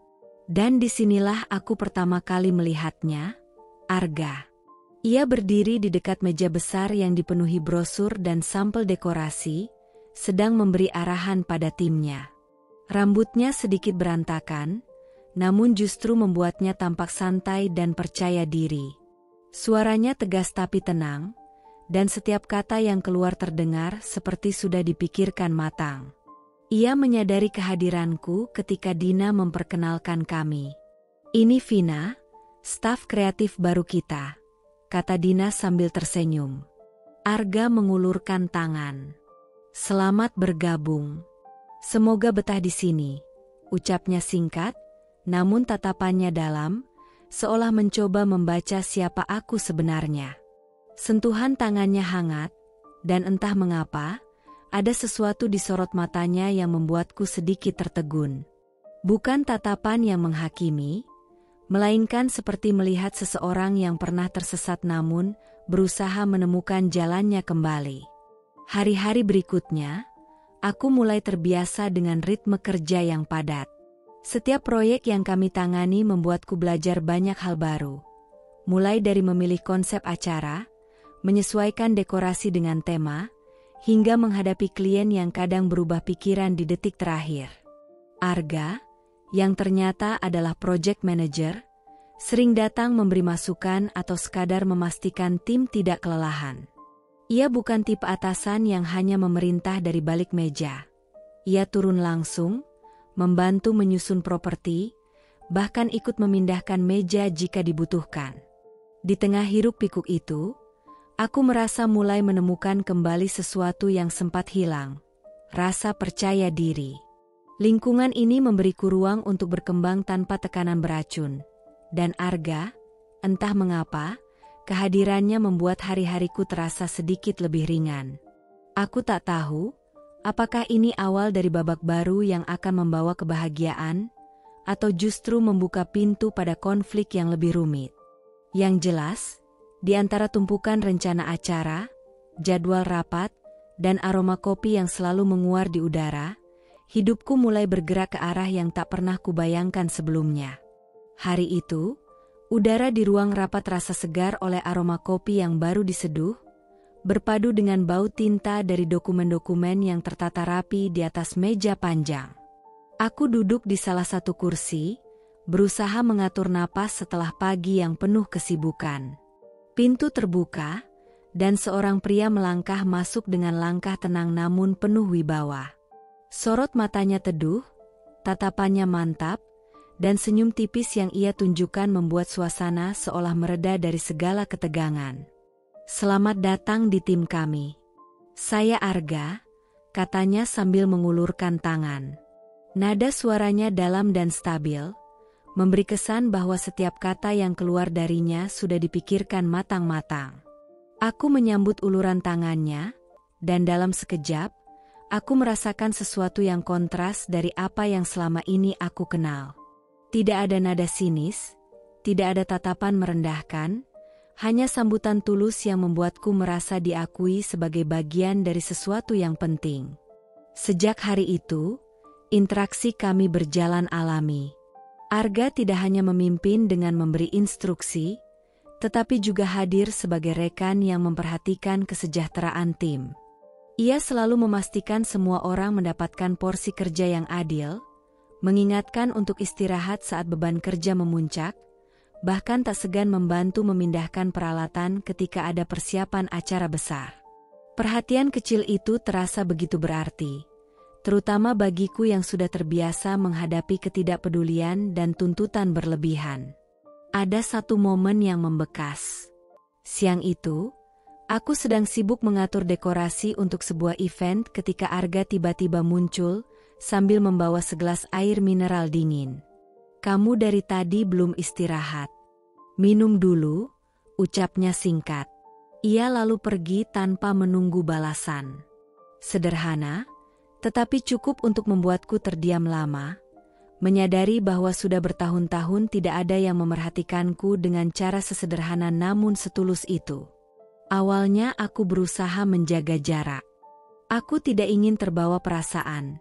Dan disinilah aku pertama kali melihatnya, Arga. Ia berdiri di dekat meja besar yang dipenuhi brosur dan sampel dekorasi, sedang memberi arahan pada timnya. Rambutnya sedikit berantakan, namun justru membuatnya tampak santai dan percaya diri. Suaranya tegas tapi tenang, dan setiap kata yang keluar terdengar seperti sudah dipikirkan matang. Ia menyadari kehadiranku ketika Dina memperkenalkan kami. "Ini Vina, staf kreatif baru kita," kata Dina sambil tersenyum. Arga mengulurkan tangan. "Selamat bergabung. Semoga betah di sini," ucapnya singkat, namun tatapannya dalam, seolah mencoba membaca siapa aku sebenarnya. Sentuhan tangannya hangat, dan entah mengapa, ada sesuatu di sorot matanya yang membuatku sedikit tertegun. Bukan tatapan yang menghakimi, melainkan seperti melihat seseorang yang pernah tersesat namun berusaha menemukan jalannya kembali. Hari-hari berikutnya, aku mulai terbiasa dengan ritme kerja yang padat. Setiap proyek yang kami tangani membuatku belajar banyak hal baru. Mulai dari memilih konsep acara, menyesuaikan dekorasi dengan tema, hingga menghadapi klien yang kadang berubah pikiran di detik terakhir. Arga, yang ternyata adalah project manager, sering datang memberi masukan atau sekadar memastikan tim tidak kelelahan. Ia bukan tipe atasan yang hanya memerintah dari balik meja. Ia turun langsung, membantu menyusun properti, bahkan ikut memindahkan meja jika dibutuhkan. Di tengah hiruk-pikuk itu, aku merasa mulai menemukan kembali sesuatu yang sempat hilang, rasa percaya diri. Lingkungan ini memberiku ruang untuk berkembang tanpa tekanan beracun, dan Arga, entah mengapa, kehadirannya membuat hari-hariku terasa sedikit lebih ringan. Aku tak tahu, apakah ini awal dari babak baru yang akan membawa kebahagiaan, atau justru membuka pintu pada konflik yang lebih rumit. Yang jelas, di antara tumpukan rencana acara, jadwal rapat, dan aroma kopi yang selalu menguar di udara, hidupku mulai bergerak ke arah yang tak pernah kubayangkan sebelumnya. Hari itu, udara di ruang rapat terasa segar oleh aroma kopi yang baru diseduh, berpadu dengan bau tinta dari dokumen-dokumen yang tertata rapi di atas meja panjang. Aku duduk di salah satu kursi, berusaha mengatur napas setelah pagi yang penuh kesibukan. Pintu terbuka, dan seorang pria melangkah masuk dengan langkah tenang namun penuh wibawa. Sorot matanya teduh, tatapannya mantap, dan senyum tipis yang ia tunjukkan membuat suasana seolah mereda dari segala ketegangan. "Selamat datang di tim kami. Saya Arga," katanya sambil mengulurkan tangan. Nada suaranya dalam dan stabil, memberi kesan bahwa setiap kata yang keluar darinya sudah dipikirkan matang-matang. Aku menyambut uluran tangannya, dan dalam sekejap, aku merasakan sesuatu yang kontras dari apa yang selama ini aku kenal. Tidak ada nada sinis, tidak ada tatapan merendahkan, hanya sambutan tulus yang membuatku merasa diakui sebagai bagian dari sesuatu yang penting. Sejak hari itu, interaksi kami berjalan alami. Arga tidak hanya memimpin dengan memberi instruksi, tetapi juga hadir sebagai rekan yang memperhatikan kesejahteraan tim. Ia selalu memastikan semua orang mendapatkan porsi kerja yang adil, mengingatkan untuk istirahat saat beban kerja memuncak, bahkan tak segan membantu memindahkan peralatan ketika ada persiapan acara besar. Perhatian kecil itu terasa begitu berarti, terutama bagiku yang sudah terbiasa menghadapi ketidakpedulian dan tuntutan berlebihan. Ada satu momen yang membekas. Siang itu, aku sedang sibuk mengatur dekorasi untuk sebuah event ketika Arga tiba-tiba muncul sambil membawa segelas air mineral dingin. "Kamu dari tadi belum istirahat. Minum dulu," ucapnya singkat. Ia lalu pergi tanpa menunggu balasan. Sederhana, tetapi cukup untuk membuatku terdiam lama, menyadari bahwa sudah bertahun-tahun tidak ada yang memerhatikanku dengan cara sesederhana namun setulus itu. Awalnya aku berusaha menjaga jarak. Aku tidak ingin terbawa perasaan,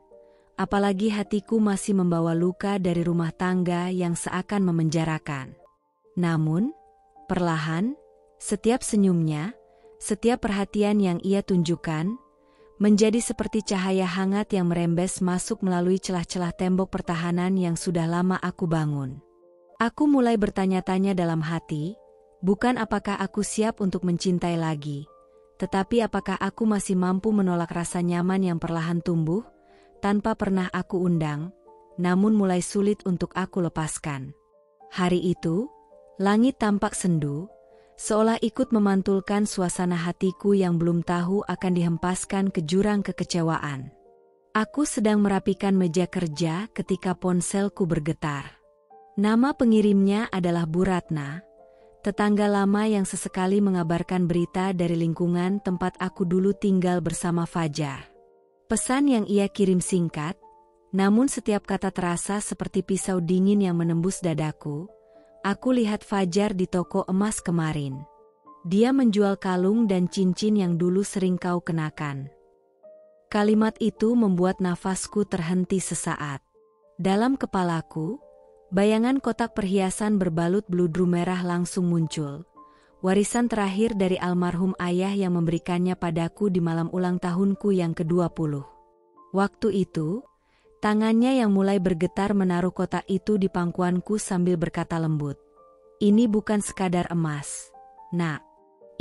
apalagi hatiku masih membawa luka dari rumah tangga yang seakan memenjarakan. Namun, perlahan, setiap senyumnya, setiap perhatian yang ia tunjukkan, menjadi seperti cahaya hangat yang merembes masuk melalui celah-celah tembok pertahanan yang sudah lama aku bangun. Aku mulai bertanya-tanya dalam hati, bukan apakah aku siap untuk mencintai lagi, tetapi apakah aku masih mampu menolak rasa nyaman yang perlahan tumbuh, tanpa pernah aku undang, namun mulai sulit untuk aku lepaskan. Hari itu, langit tampak sendu, seolah ikut memantulkan suasana hatiku yang belum tahu akan dihempaskan ke jurang kekecewaan. Aku sedang merapikan meja kerja ketika ponselku bergetar. Nama pengirimnya adalah Bu Ratna, tetangga lama yang sesekali mengabarkan berita dari lingkungan tempat aku dulu tinggal bersama Fajar. Pesan yang ia kirim singkat, namun setiap kata terasa seperti pisau dingin yang menembus dadaku. Aku lihat Fajar di toko emas kemarin. Dia menjual kalung dan cincin yang dulu sering kau kenakan. Kalimat itu membuat nafasku terhenti sesaat. Dalam kepalaku, bayangan kotak perhiasan berbalut bludru merah langsung muncul. Warisan terakhir dari almarhum ayah yang memberikannya padaku di malam ulang tahunku yang ke-20. Waktu itu, tangannya yang mulai bergetar menaruh kotak itu di pangkuanku sambil berkata lembut, "Ini bukan sekadar emas, Nak.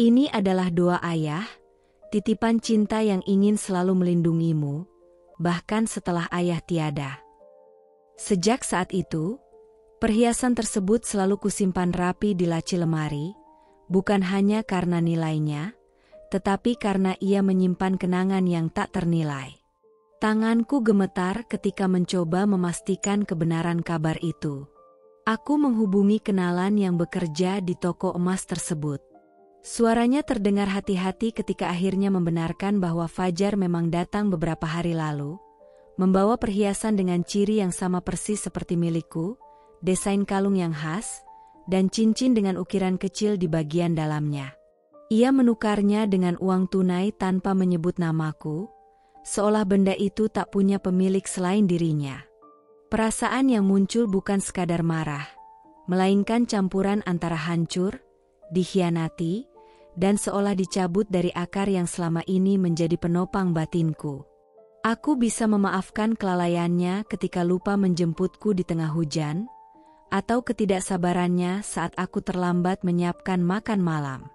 Ini adalah doa ayah, titipan cinta yang ingin selalu melindungimu, bahkan setelah ayah tiada." Sejak saat itu, perhiasan tersebut selalu kusimpan rapi di laci lemari, bukan hanya karena nilainya, tetapi karena ia menyimpan kenangan yang tak ternilai. Tanganku gemetar ketika mencoba memastikan kebenaran kabar itu. Aku menghubungi kenalan yang bekerja di toko emas tersebut. Suaranya terdengar hati-hati ketika akhirnya membenarkan bahwa Fajar memang datang beberapa hari lalu, membawa perhiasan dengan ciri yang sama persis seperti milikku, desain kalung yang khas, dan cincin dengan ukiran kecil di bagian dalamnya. Ia menukarnya dengan uang tunai tanpa menyebut namaku, seolah benda itu tak punya pemilik selain dirinya. Perasaan yang muncul bukan sekadar marah, melainkan campuran antara hancur, dikhianati, dan seolah dicabut dari akar yang selama ini menjadi penopang batinku. Aku bisa memaafkan kelalaiannya ketika lupa menjemputku di tengah hujan, atau ketidaksabarannya saat aku terlambat menyiapkan makan malam.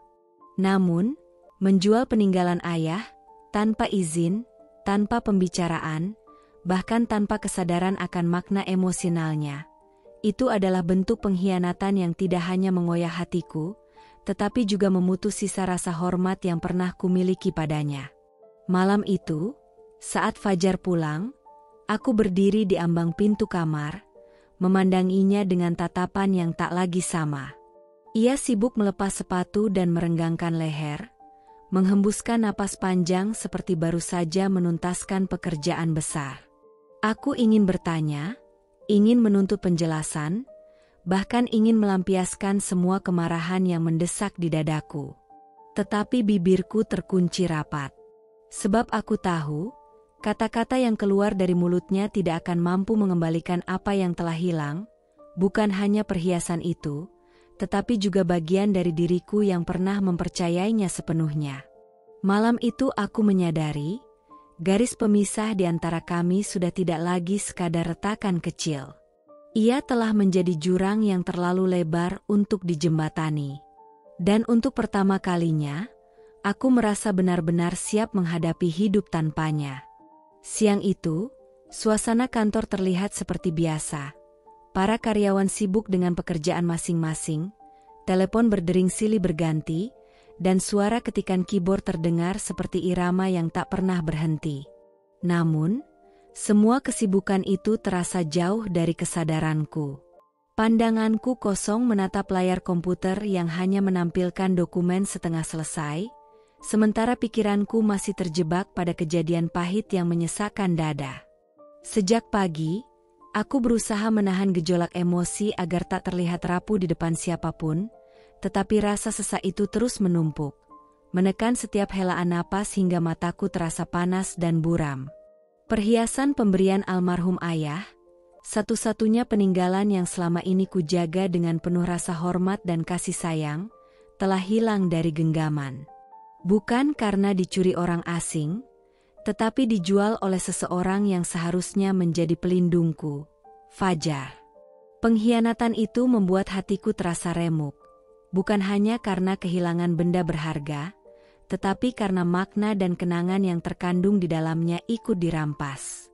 Namun, menjual peninggalan ayah, tanpa izin, tanpa pembicaraan, bahkan tanpa kesadaran akan makna emosionalnya, itu adalah bentuk pengkhianatan yang tidak hanya mengoyak hatiku, tetapi juga memutus sisa rasa hormat yang pernah kumiliki padanya. Malam itu, saat Fajar pulang, aku berdiri di ambang pintu kamar, memandanginya dengan tatapan yang tak lagi sama. Ia sibuk melepas sepatu dan merenggangkan leher, menghembuskan napas panjang seperti baru saja menuntaskan pekerjaan besar. Aku ingin bertanya, ingin menuntut penjelasan, bahkan ingin melampiaskan semua kemarahan yang mendesak di dadaku. Tetapi bibirku terkunci rapat. Sebab aku tahu, kata-kata yang keluar dari mulutnya tidak akan mampu mengembalikan apa yang telah hilang, bukan hanya perhiasan itu, tetapi juga bagian dari diriku yang pernah mempercayainya sepenuhnya. Malam itu aku menyadari, garis pemisah di antara kami sudah tidak lagi sekadar retakan kecil. Ia telah menjadi jurang yang terlalu lebar untuk dijembatani. Dan untuk pertama kalinya, aku merasa benar-benar siap menghadapi hidup tanpanya. Siang itu, suasana kantor terlihat seperti biasa. Para karyawan sibuk dengan pekerjaan masing-masing, telepon berdering silih berganti, dan suara ketikan keyboard terdengar seperti irama yang tak pernah berhenti. Namun, semua kesibukan itu terasa jauh dari kesadaranku. Pandanganku kosong menatap layar komputer yang hanya menampilkan dokumen setengah selesai, sementara pikiranku masih terjebak pada kejadian pahit yang menyesakkan dada. Sejak pagi, aku berusaha menahan gejolak emosi agar tak terlihat rapuh di depan siapapun, tetapi rasa sesak itu terus menumpuk, menekan setiap helaan napas hingga mataku terasa panas dan buram. Perhiasan pemberian almarhum ayah, satu-satunya peninggalan yang selama ini kujaga dengan penuh rasa hormat dan kasih sayang, telah hilang dari genggaman. Bukan karena dicuri orang asing, tetapi dijual oleh seseorang yang seharusnya menjadi pelindungku, Fajar. Pengkhianatan itu membuat hatiku terasa remuk, bukan hanya karena kehilangan benda berharga, tetapi karena makna dan kenangan yang terkandung di dalamnya ikut dirampas.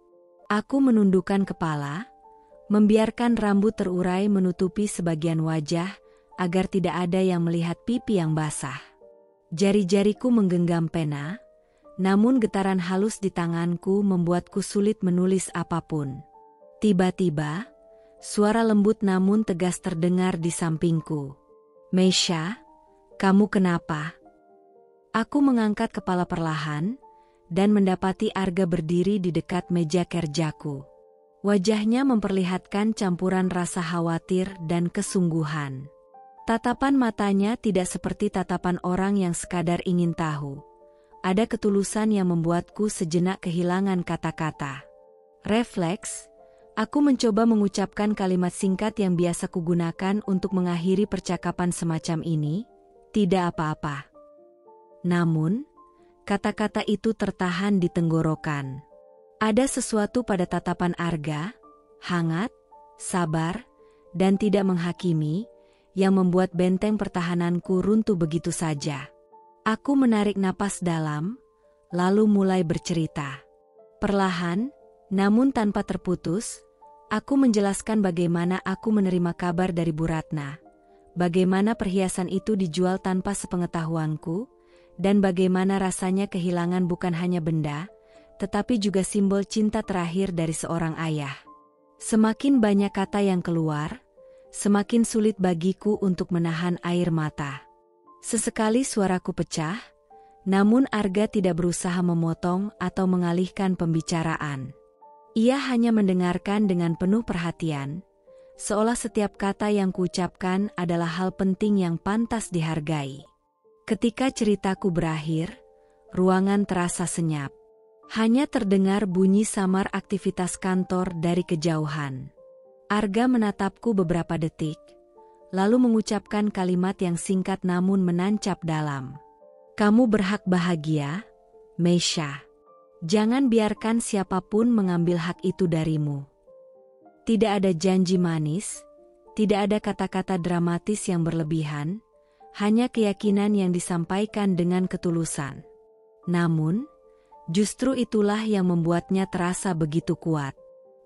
Aku menundukkan kepala, membiarkan rambut terurai menutupi sebagian wajah, agar tidak ada yang melihat pipi yang basah. Jari-jariku menggenggam pena, namun getaran halus di tanganku membuatku sulit menulis apapun. Tiba-tiba, suara lembut namun tegas terdengar di sampingku. "Meisha, kamu kenapa?" Aku mengangkat kepala perlahan, dan mendapati Arga berdiri di dekat meja kerjaku. Wajahnya memperlihatkan campuran rasa khawatir dan kesungguhan. Tatapan matanya tidak seperti tatapan orang yang sekadar ingin tahu. Ada ketulusan yang membuatku sejenak kehilangan kata-kata. Refleks, aku mencoba mengucapkan kalimat singkat yang biasa kugunakan untuk mengakhiri percakapan semacam ini, "Tidak apa-apa." Namun, kata-kata itu tertahan di tenggorokan. Ada sesuatu pada tatapan Arga, hangat, sabar, dan tidak menghakimi, yang membuat benteng pertahananku runtuh begitu saja. Aku menarik napas dalam, lalu mulai bercerita. Perlahan, namun tanpa terputus, aku menjelaskan bagaimana aku menerima kabar dari Bu Ratna, bagaimana perhiasan itu dijual tanpa sepengetahuanku, dan bagaimana rasanya kehilangan bukan hanya benda, tetapi juga simbol cinta terakhir dari seorang ayah. Semakin banyak kata yang keluar, semakin sulit bagiku untuk menahan air mata. Sesekali suaraku pecah, namun Arga tidak berusaha memotong atau mengalihkan pembicaraan. Ia hanya mendengarkan dengan penuh perhatian, seolah setiap kata yang kuucapkan adalah hal penting yang pantas dihargai. Ketika ceritaku berakhir, ruangan terasa senyap. Hanya terdengar bunyi samar aktivitas kantor dari kejauhan. Arga menatapku beberapa detik, lalu mengucapkan kalimat yang singkat namun menancap dalam. "Kamu berhak bahagia, Meisha." Jangan biarkan siapapun mengambil hak itu darimu. Tidak ada janji manis, tidak ada kata-kata dramatis yang berlebihan, hanya keyakinan yang disampaikan dengan ketulusan. Namun, justru itulah yang membuatnya terasa begitu kuat.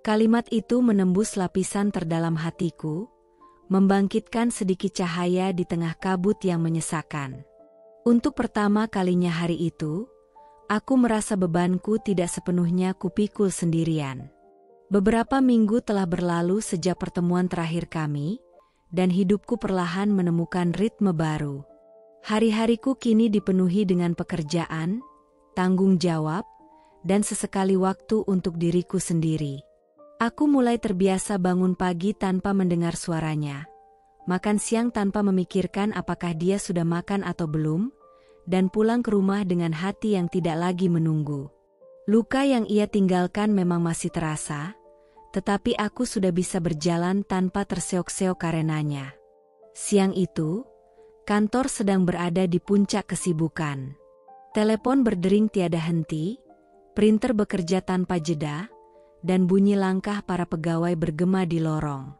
Kalimat itu menembus lapisan terdalam hatiku, membangkitkan sedikit cahaya di tengah kabut yang menyesakkan. Untuk pertama kalinya hari itu, aku merasa bebanku tidak sepenuhnya kupikul sendirian. Beberapa minggu telah berlalu sejak pertemuan terakhir kami, dan hidupku perlahan menemukan ritme baru. Hari-hariku kini dipenuhi dengan pekerjaan, tanggung jawab, dan sesekali waktu untuk diriku sendiri. Aku mulai terbiasa bangun pagi tanpa mendengar suaranya, makan siang tanpa memikirkan apakah dia sudah makan atau belum, dan pulang ke rumah dengan hati yang tidak lagi menunggu. Luka yang ia tinggalkan memang masih terasa, tetapi aku sudah bisa berjalan tanpa terseok-seok karenanya. Siang itu, kantor sedang berada di puncak kesibukan. Telepon berdering tiada henti, printer bekerja tanpa jeda, dan bunyi langkah para pegawai bergema di lorong.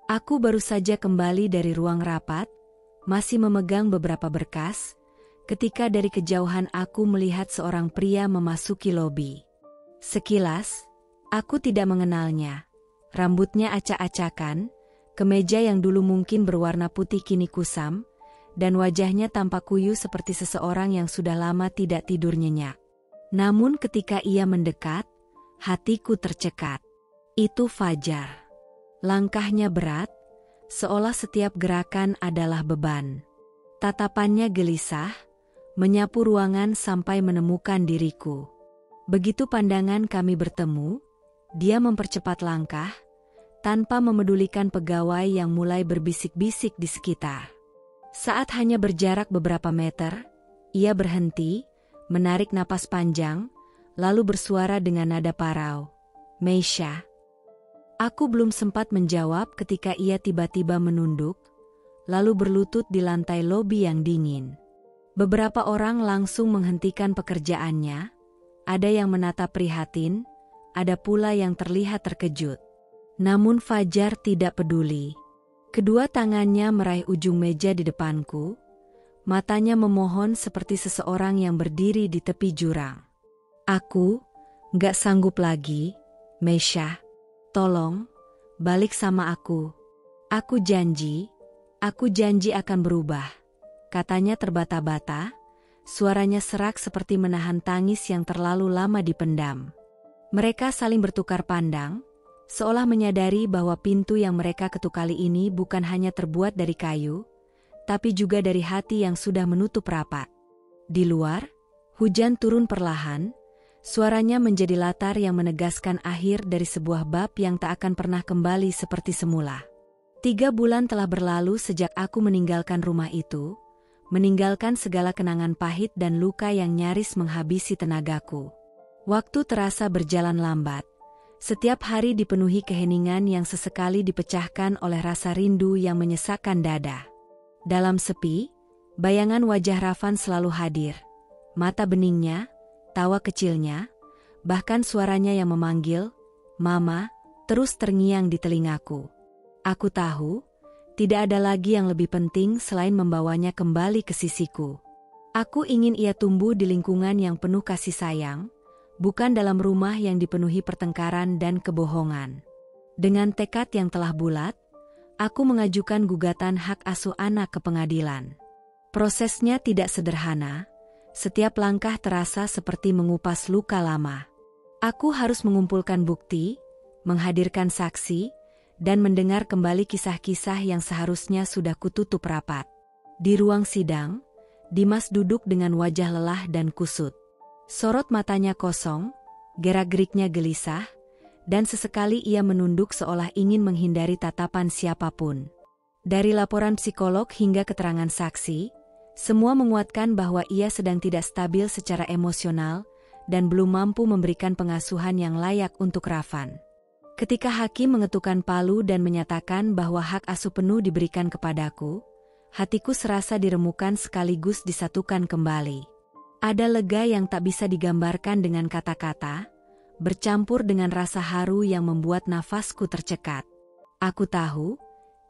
Aku baru saja kembali dari ruang rapat, masih memegang beberapa berkas, ketika dari kejauhan aku melihat seorang pria memasuki lobi. Sekilas, aku tidak mengenalnya. Rambutnya acak-acakan, kemeja yang dulu mungkin berwarna putih kini kusam, dan wajahnya tampak kuyu seperti seseorang yang sudah lama tidak tidur nyenyak. Namun ketika ia mendekat, hatiku tercekat. Itu Fajar. Langkahnya berat, seolah setiap gerakan adalah beban. Tatapannya gelisah, menyapu ruangan sampai menemukan diriku. Begitu pandangan kami bertemu, dia mempercepat langkah, tanpa memedulikan pegawai yang mulai berbisik-bisik di sekitar. Saat hanya berjarak beberapa meter, ia berhenti, menarik napas panjang, lalu bersuara dengan nada parau, "Meisha." Aku belum sempat menjawab ketika ia tiba-tiba menunduk, lalu berlutut di lantai lobi yang dingin. Beberapa orang langsung menghentikan pekerjaannya, ada yang menatap prihatin, ada pula yang terlihat terkejut. Namun Fajar tidak peduli. Kedua tangannya meraih ujung meja di depanku, matanya memohon seperti seseorang yang berdiri di tepi jurang. "Aku gak sanggup lagi, Meisha. Tolong, balik sama aku. Aku janji akan berubah." Katanya terbata-bata, suaranya serak seperti menahan tangis yang terlalu lama dipendam. Mereka saling bertukar pandang, seolah menyadari bahwa pintu yang mereka ketuk kali ini bukan hanya terbuat dari kayu, tapi juga dari hati yang sudah menutup rapat. Di luar, hujan turun perlahan, suaranya menjadi latar yang menegaskan akhir dari sebuah bab yang tak akan pernah kembali seperti semula. 3 bulan telah berlalu sejak aku meninggalkan rumah itu, meninggalkan segala kenangan pahit dan luka yang nyaris menghabisi tenagaku. Waktu terasa berjalan lambat. Setiap hari dipenuhi keheningan yang sesekali dipecahkan oleh rasa rindu yang menyesakkan dada. Dalam sepi, bayangan wajah Rafan selalu hadir. Mata beningnya, tawa kecilnya, bahkan suaranya yang memanggil, "Mama," terus terngiang di telingaku. Aku tahu, tidak ada lagi yang lebih penting selain membawanya kembali ke sisiku. Aku ingin ia tumbuh di lingkungan yang penuh kasih sayang, bukan dalam rumah yang dipenuhi pertengkaran dan kebohongan. Dengan tekad yang telah bulat, aku mengajukan gugatan hak asuh anak ke pengadilan. Prosesnya tidak sederhana, setiap langkah terasa seperti mengupas luka lama. Aku harus mengumpulkan bukti, menghadirkan saksi, dan mendengar kembali kisah-kisah yang seharusnya sudah kututup rapat. Di ruang sidang, Dimas duduk dengan wajah lelah dan kusut. Sorot matanya kosong, gerak-geriknya gelisah, dan sesekali ia menunduk seolah ingin menghindari tatapan siapapun. Dari laporan psikolog hingga keterangan saksi, semua menguatkan bahwa ia sedang tidak stabil secara emosional dan belum mampu memberikan pengasuhan yang layak untuk Rafan. Ketika hakim mengetukkan palu dan menyatakan bahwa hak asuh penuh diberikan kepadaku, hatiku serasa diremukan sekaligus disatukan kembali. Ada lega yang tak bisa digambarkan dengan kata-kata, bercampur dengan rasa haru yang membuat nafasku tercekat. Aku tahu,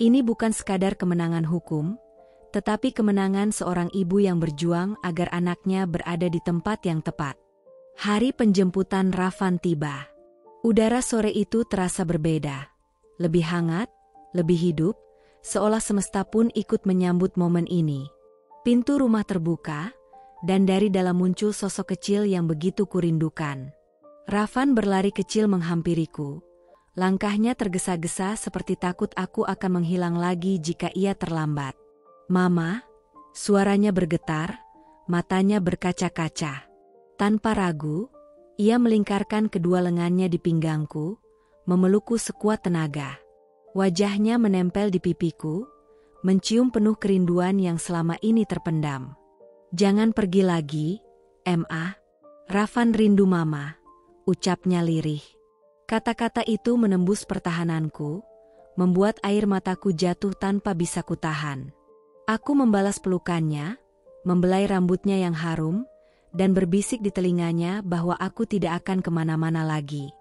ini bukan sekadar kemenangan hukum, tetapi kemenangan seorang ibu yang berjuang agar anaknya berada di tempat yang tepat. Hari penjemputan Rafan tiba. Udara sore itu terasa berbeda. Lebih hangat, lebih hidup, seolah semesta pun ikut menyambut momen ini. Pintu rumah terbuka, dan dari dalam muncul sosok kecil yang begitu kurindukan. Rafan berlari kecil menghampiriku. Langkahnya tergesa-gesa seperti takut aku akan menghilang lagi jika ia terlambat. "Mama," suaranya bergetar, matanya berkaca-kaca. Tanpa ragu, ia melingkarkan kedua lengannya di pinggangku, memelukku sekuat tenaga. Wajahnya menempel di pipiku, mencium penuh kerinduan yang selama ini terpendam. "Jangan pergi lagi, Ma. Rafan rindu Mama," ucapnya lirih. Kata-kata itu menembus pertahananku, membuat air mataku jatuh tanpa bisa kutahan. Aku membalas pelukannya, membelai rambutnya yang harum, dan berbisik di telinganya bahwa aku tidak akan kemana-mana lagi.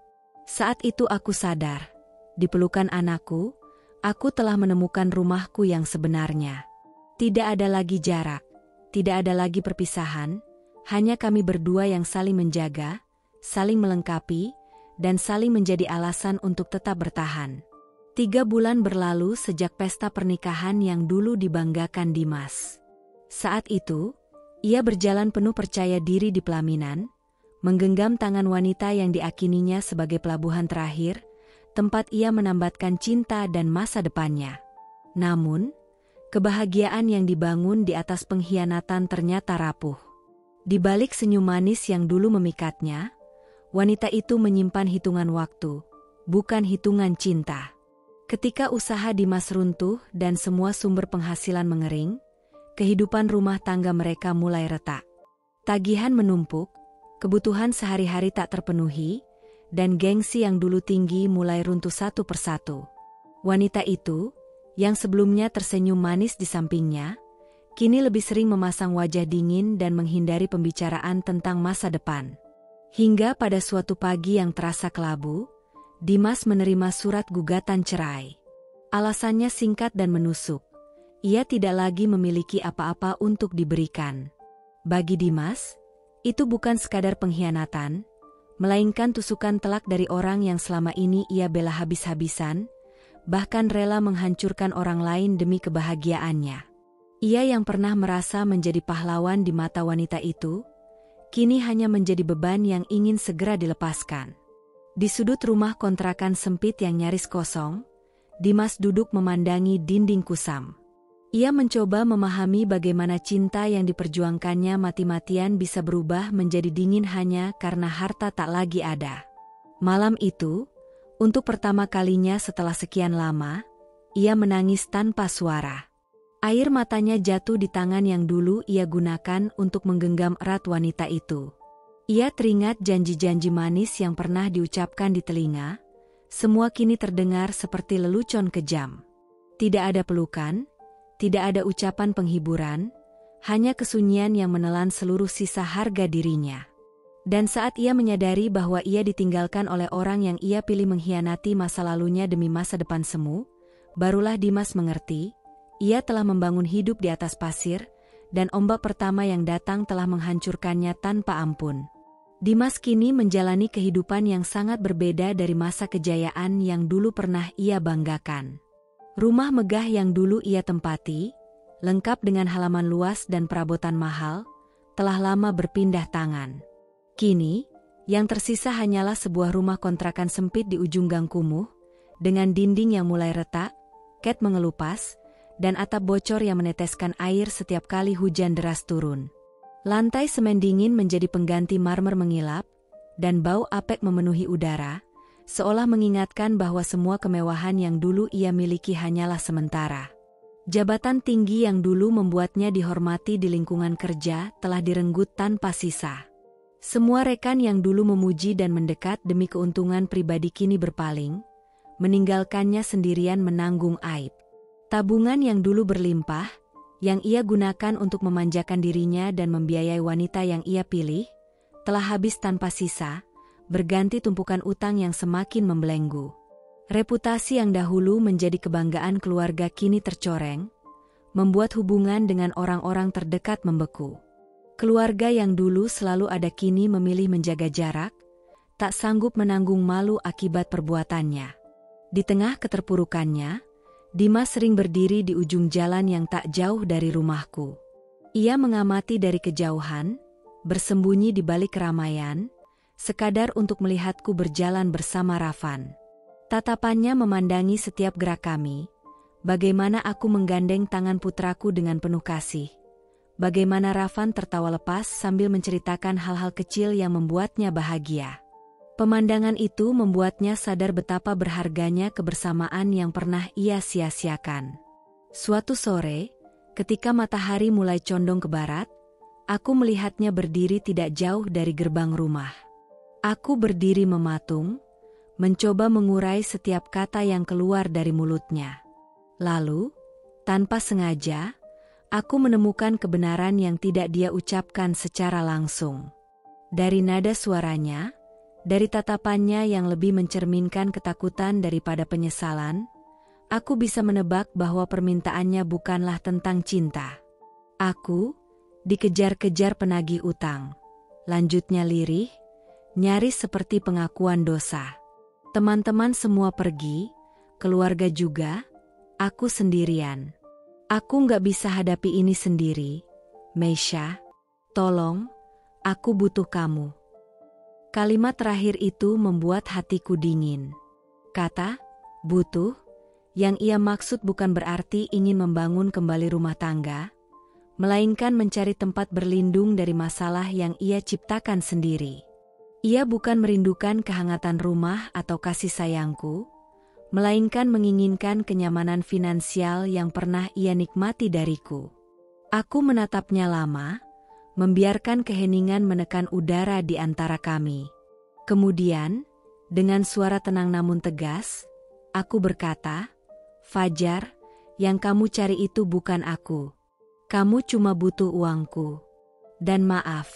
Saat itu aku sadar, di pelukan anakku, aku telah menemukan rumahku yang sebenarnya. Tidak ada lagi jarak. Tidak ada lagi perpisahan, hanya kami berdua yang saling menjaga, saling melengkapi, dan saling menjadi alasan untuk tetap bertahan. 3 bulan berlalu sejak pesta pernikahan yang dulu dibanggakan Dimas. Saat itu, ia berjalan penuh percaya diri di pelaminan, menggenggam tangan wanita yang diakininya sebagai pelabuhan terakhir, tempat ia menambatkan cinta dan masa depannya. Namun, kebahagiaan yang dibangun di atas pengkhianatan ternyata rapuh. Di balik senyum manis yang dulu memikatnya, wanita itu menyimpan hitungan waktu, bukan hitungan cinta. Ketika usaha Dimas runtuh dan semua sumber penghasilan mengering, kehidupan rumah tangga mereka mulai retak. Tagihan menumpuk, kebutuhan sehari-hari tak terpenuhi, dan gengsi yang dulu tinggi mulai runtuh satu persatu. Wanita itu, yang sebelumnya tersenyum manis di sampingnya, kini lebih sering memasang wajah dingin dan menghindari pembicaraan tentang masa depan. Hingga pada suatu pagi yang terasa kelabu, Dimas menerima surat gugatan cerai. Alasannya singkat dan menusuk. Ia tidak lagi memiliki apa-apa untuk diberikan. Bagi Dimas, itu bukan sekadar pengkhianatan, melainkan tusukan telak dari orang yang selama ini ia bela habis-habisan, bahkan rela menghancurkan orang lain demi kebahagiaannya. Ia yang pernah merasa menjadi pahlawan di mata wanita itu, kini hanya menjadi beban yang ingin segera dilepaskan. Di sudut rumah kontrakan sempit yang nyaris kosong, Dimas duduk memandangi dinding kusam. Ia mencoba memahami bagaimana cinta yang diperjuangkannya mati-matian bisa berubah menjadi dingin hanya karena harta tak lagi ada. Malam itu, untuk pertama kalinya setelah sekian lama, ia menangis tanpa suara. Air matanya jatuh di tangan yang dulu ia gunakan untuk menggenggam erat wanita itu. Ia teringat janji-janji manis yang pernah diucapkan di telinga, semua kini terdengar seperti lelucon kejam. Tidak ada pelukan, tidak ada ucapan penghiburan, hanya kesunyian yang menelan seluruh sisa harga dirinya. Dan saat ia menyadari bahwa ia ditinggalkan oleh orang yang ia pilih mengkhianati masa lalunya demi masa depan semu, barulah Dimas mengerti, ia telah membangun hidup di atas pasir, dan ombak pertama yang datang telah menghancurkannya tanpa ampun. Dimas kini menjalani kehidupan yang sangat berbeda dari masa kejayaan yang dulu pernah ia banggakan. Rumah megah yang dulu ia tempati, lengkap dengan halaman luas dan perabotan mahal, telah lama berpindah tangan. Kini, yang tersisa hanyalah sebuah rumah kontrakan sempit di ujung gang kumuh, dengan dinding yang mulai retak, cat mengelupas, dan atap bocor yang meneteskan air setiap kali hujan deras turun. Lantai semen dingin menjadi pengganti marmer mengilap, dan bau apek memenuhi udara, seolah mengingatkan bahwa semua kemewahan yang dulu ia miliki hanyalah sementara. Jabatan tinggi yang dulu membuatnya dihormati di lingkungan kerja telah direnggut tanpa sisa. Semua rekan yang dulu memuji dan mendekat demi keuntungan pribadi kini berpaling, meninggalkannya sendirian menanggung aib. Tabungan yang dulu berlimpah, yang ia gunakan untuk memanjakan dirinya dan membiayai wanita yang ia pilih, telah habis tanpa sisa, berganti tumpukan utang yang semakin membelenggu. Reputasi yang dahulu menjadi kebanggaan keluarga kini tercoreng, membuat hubungan dengan orang-orang terdekat membeku. Keluarga yang dulu selalu ada kini memilih menjaga jarak, tak sanggup menanggung malu akibat perbuatannya. Di tengah keterpurukannya, Dimas sering berdiri di ujung jalan yang tak jauh dari rumahku. Ia mengamati dari kejauhan, bersembunyi di balik keramaian, sekadar untuk melihatku berjalan bersama Rafan. Tatapannya memandangi setiap gerak kami, bagaimana aku menggandeng tangan putraku dengan penuh kasih. Bagaimana Rafan tertawa lepas sambil menceritakan hal-hal kecil yang membuatnya bahagia. Pemandangan itu membuatnya sadar betapa berharganya kebersamaan yang pernah ia sia-siakan. Suatu sore, ketika matahari mulai condong ke barat, aku melihatnya berdiri tidak jauh dari gerbang rumah. Aku berdiri mematung, mencoba mengurai setiap kata yang keluar dari mulutnya. Lalu, tanpa sengaja, aku menemukan kebenaran yang tidak dia ucapkan secara langsung. Dari nada suaranya, dari tatapannya yang lebih mencerminkan ketakutan daripada penyesalan, aku bisa menebak bahwa permintaannya bukanlah tentang cinta. Aku dikejar-kejar penagih utang. Lanjutnya lirih, nyaris seperti pengakuan dosa. Teman-teman semua pergi, keluarga juga, aku sendirian. Aku nggak bisa hadapi ini sendiri. Meisha, tolong, aku butuh kamu. Kalimat terakhir itu membuat hatiku dingin. Kata, butuh, yang ia maksud bukan berarti ingin membangun kembali rumah tangga, melainkan mencari tempat berlindung dari masalah yang ia ciptakan sendiri. Ia bukan merindukan kehangatan rumah atau kasih sayangku, melainkan menginginkan kenyamanan finansial yang pernah ia nikmati dariku. Aku menatapnya lama, membiarkan keheningan menekan udara di antara kami. Kemudian, dengan suara tenang namun tegas, aku berkata, Fajar, yang kamu cari itu bukan aku. Kamu cuma butuh uangku. Dan maaf,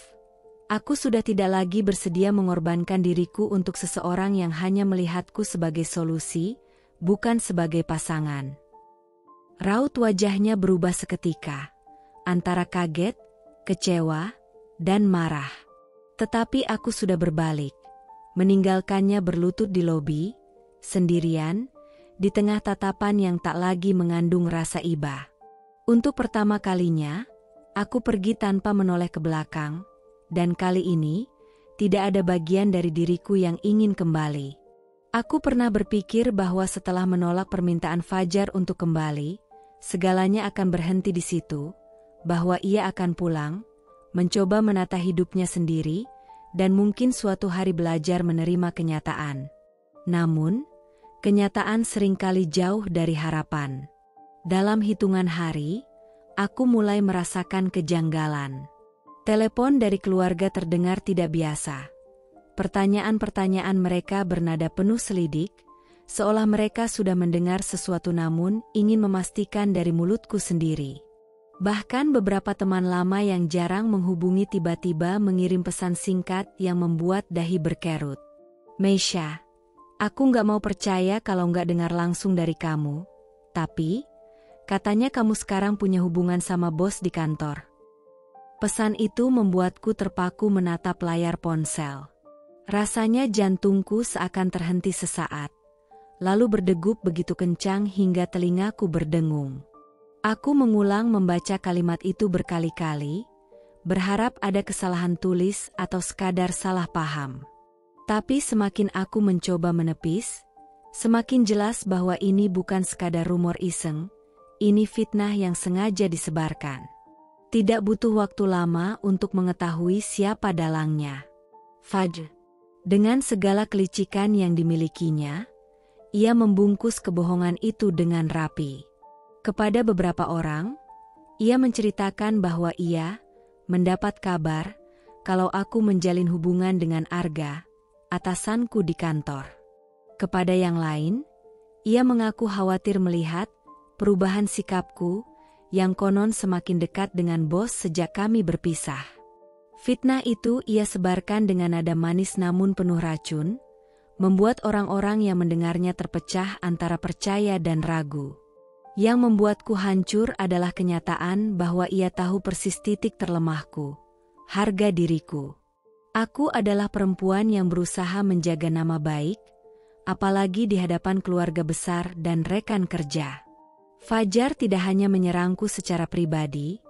aku sudah tidak lagi bersedia mengorbankan diriku untuk seseorang yang hanya melihatku sebagai solusi, bukan sebagai pasangan. Raut wajahnya berubah seketika, antara kaget, kecewa, dan marah. Tetapi aku sudah berbalik, meninggalkannya berlutut di lobi, sendirian, di tengah tatapan yang tak lagi mengandung rasa iba. Untuk pertama kalinya, aku pergi tanpa menoleh ke belakang, dan kali ini, tidak ada bagian dari diriku yang ingin kembali. Aku pernah berpikir bahwa setelah menolak permintaan Fajar untuk kembali, segalanya akan berhenti di situ, bahwa ia akan pulang, mencoba menata hidupnya sendiri, dan mungkin suatu hari belajar menerima kenyataan. Namun, kenyataan seringkali jauh dari harapan. Dalam hitungan hari, aku mulai merasakan kejanggalan. Telepon dari keluarga terdengar tidak biasa. Pertanyaan-pertanyaan mereka bernada penuh selidik, seolah mereka sudah mendengar sesuatu namun ingin memastikan dari mulutku sendiri. Bahkan beberapa teman lama yang jarang menghubungi tiba-tiba mengirim pesan singkat yang membuat dahi berkerut. Meisha, aku nggak mau percaya kalau nggak dengar langsung dari kamu, tapi katanya kamu sekarang punya hubungan sama bos di kantor. Pesan itu membuatku terpaku menatap layar ponsel. Rasanya jantungku seakan terhenti sesaat, lalu berdegup begitu kencang hingga telingaku berdengung. Aku mengulang membaca kalimat itu berkali-kali, berharap ada kesalahan tulis atau sekadar salah paham. Tapi semakin aku mencoba menepis, semakin jelas bahwa ini bukan sekadar rumor iseng, ini fitnah yang sengaja disebarkan. Tidak butuh waktu lama untuk mengetahui siapa dalangnya. Fajr. Dengan segala kelicikan yang dimilikinya, ia membungkus kebohongan itu dengan rapi. Kepada beberapa orang, ia menceritakan bahwa ia mendapat kabar kalau aku menjalin hubungan dengan Arga, atasanku di kantor. Kepada yang lain, ia mengaku khawatir melihat perubahan sikapku yang konon semakin dekat dengan bos sejak kami berpisah. Fitnah itu ia sebarkan dengan nada manis namun penuh racun, membuat orang-orang yang mendengarnya terpecah antara percaya dan ragu. Yang membuatku hancur adalah kenyataan bahwa ia tahu persis titik terlemahku, harga diriku. Aku adalah perempuan yang berusaha menjaga nama baik, apalagi di hadapan keluarga besar dan rekan kerja. Fajar tidak hanya menyerangku secara pribadi,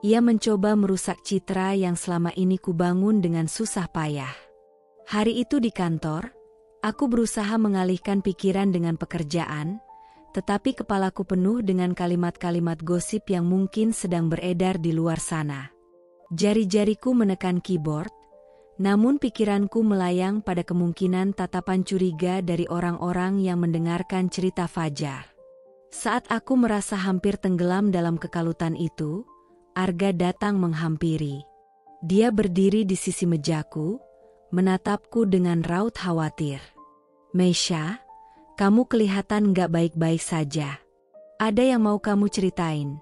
ia mencoba merusak citra yang selama ini kubangun dengan susah payah. Hari itu di kantor, aku berusaha mengalihkan pikiran dengan pekerjaan, tetapi kepalaku penuh dengan kalimat-kalimat gosip yang mungkin sedang beredar di luar sana. Jari-jariku menekan keyboard, namun pikiranku melayang pada kemungkinan tatapan curiga dari orang-orang yang mendengarkan cerita Fajar. Saat aku merasa hampir tenggelam dalam kekalutan itu, Arga datang menghampiri. Dia berdiri di sisi mejaku, menatapku dengan raut khawatir. "Meisha, kamu kelihatan gak baik-baik saja. Ada yang mau kamu ceritain?"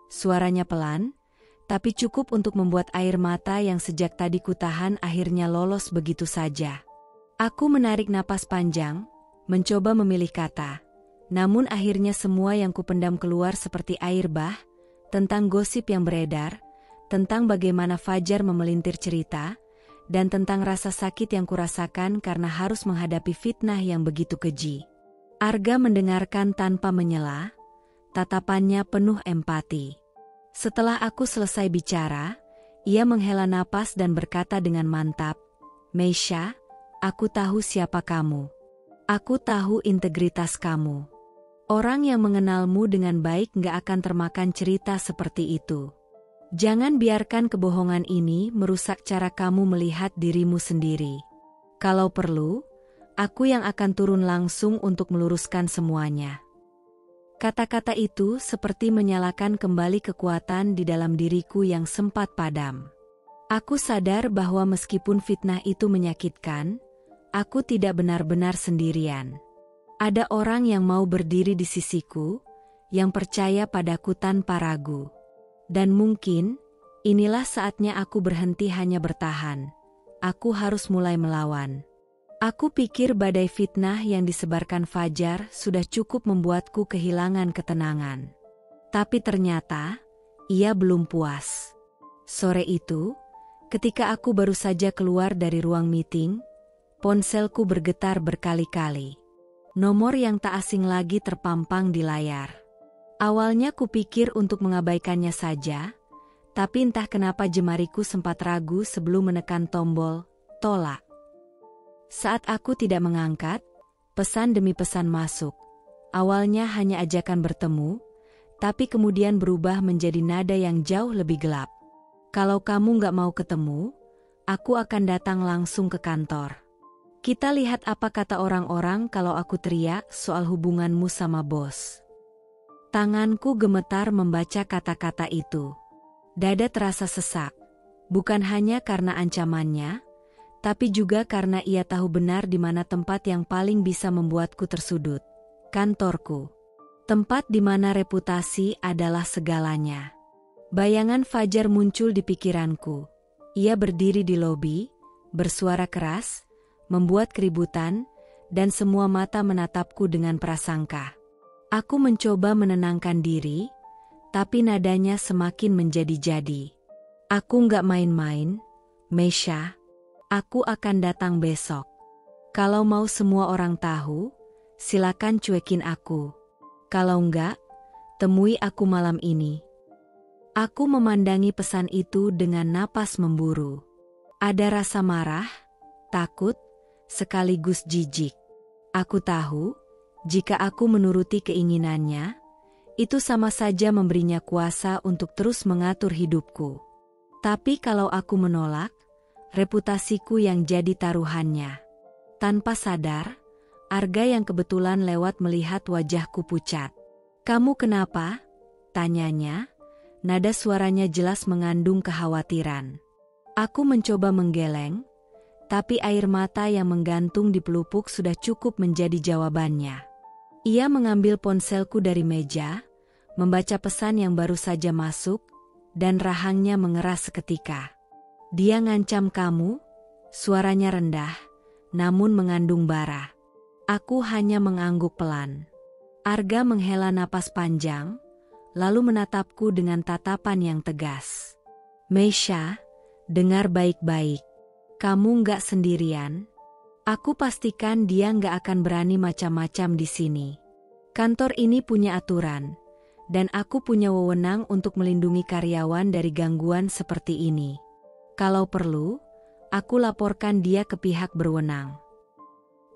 Suaranya pelan, tapi cukup untuk membuat air mata yang sejak tadi kutahan akhirnya lolos begitu saja. Aku menarik napas panjang, mencoba memilih kata. Namun akhirnya semua yang kupendam keluar seperti air bah, tentang gosip yang beredar, tentang bagaimana Fajar memelintir cerita, dan tentang rasa sakit yang kurasakan karena harus menghadapi fitnah yang begitu keji. Arga mendengarkan tanpa menyela, tatapannya penuh empati. Setelah aku selesai bicara, ia menghela napas dan berkata dengan mantap, "Meisha, aku tahu siapa kamu. Aku tahu integritas kamu. Orang yang mengenalmu dengan baik gak akan termakan cerita seperti itu. Jangan biarkan kebohongan ini merusak cara kamu melihat dirimu sendiri. Kalau perlu, aku yang akan turun langsung untuk meluruskan semuanya." Kata-kata itu seperti menyalakan kembali kekuatan di dalam diriku yang sempat padam. Aku sadar bahwa meskipun fitnah itu menyakitkan, aku tidak benar-benar sendirian. Ada orang yang mau berdiri di sisiku, yang percaya padaku tanpa ragu. Dan mungkin, inilah saatnya aku berhenti hanya bertahan. Aku harus mulai melawan. Aku pikir badai fitnah yang disebarkan Fajar sudah cukup membuatku kehilangan ketenangan. Tapi ternyata, ia belum puas. Sore itu, ketika aku baru saja keluar dari ruang meeting, ponselku bergetar berkali-kali. Nomor yang tak asing lagi terpampang di layar. Awalnya kupikir untuk mengabaikannya saja, tapi entah kenapa jemariku sempat ragu sebelum menekan tombol tolak. Saat aku tidak mengangkat, pesan demi pesan masuk. Awalnya hanya ajakan bertemu, tapi kemudian berubah menjadi nada yang jauh lebih gelap. "Kalau kamu gak mau ketemu, aku akan datang langsung ke kantor. Kita lihat apa kata orang-orang kalau aku teriak soal hubunganmu sama bos." Tanganku gemetar membaca kata-kata itu. Dada terasa sesak, bukan hanya karena ancamannya, tapi juga karena ia tahu benar di mana tempat yang paling bisa membuatku tersudut. Kantorku. Tempat di mana reputasi adalah segalanya. Bayangan Fajar muncul di pikiranku. Ia berdiri di lobi, bersuara keras, membuat keributan, dan semua mata menatapku dengan prasangka. Aku mencoba menenangkan diri, tapi nadanya semakin menjadi-jadi. "Aku nggak main-main, Meisha. Aku akan datang besok. Kalau mau semua orang tahu, silakan cuekin aku. Kalau enggak, temui aku malam ini." Aku memandangi pesan itu dengan napas memburu. Ada rasa marah, takut, sekaligus jijik. Aku tahu, jika aku menuruti keinginannya, itu sama saja memberinya kuasa untuk terus mengatur hidupku. Tapi kalau aku menolak, reputasiku yang jadi taruhannya. Tanpa sadar, Arga yang kebetulan lewat melihat wajahku pucat. "Kamu kenapa?" tanyanya, nada suaranya jelas mengandung kekhawatiran. Aku mencoba menggeleng, tapi air mata yang menggantung di pelupuk sudah cukup menjadi jawabannya. Ia mengambil ponselku dari meja, membaca pesan yang baru saja masuk, dan rahangnya mengeras seketika. Dia ngancam kamu? Suaranya rendah, namun mengandung bara. Aku hanya mengangguk pelan. Arga menghela napas panjang, lalu menatapku dengan tatapan yang tegas. Meisha, dengar baik-baik. Kamu nggak sendirian. Aku pastikan dia nggak akan berani macam-macam di sini. Kantor ini punya aturan, dan aku punya wewenang untuk melindungi karyawan dari gangguan seperti ini. Kalau perlu, aku laporkan dia ke pihak berwenang.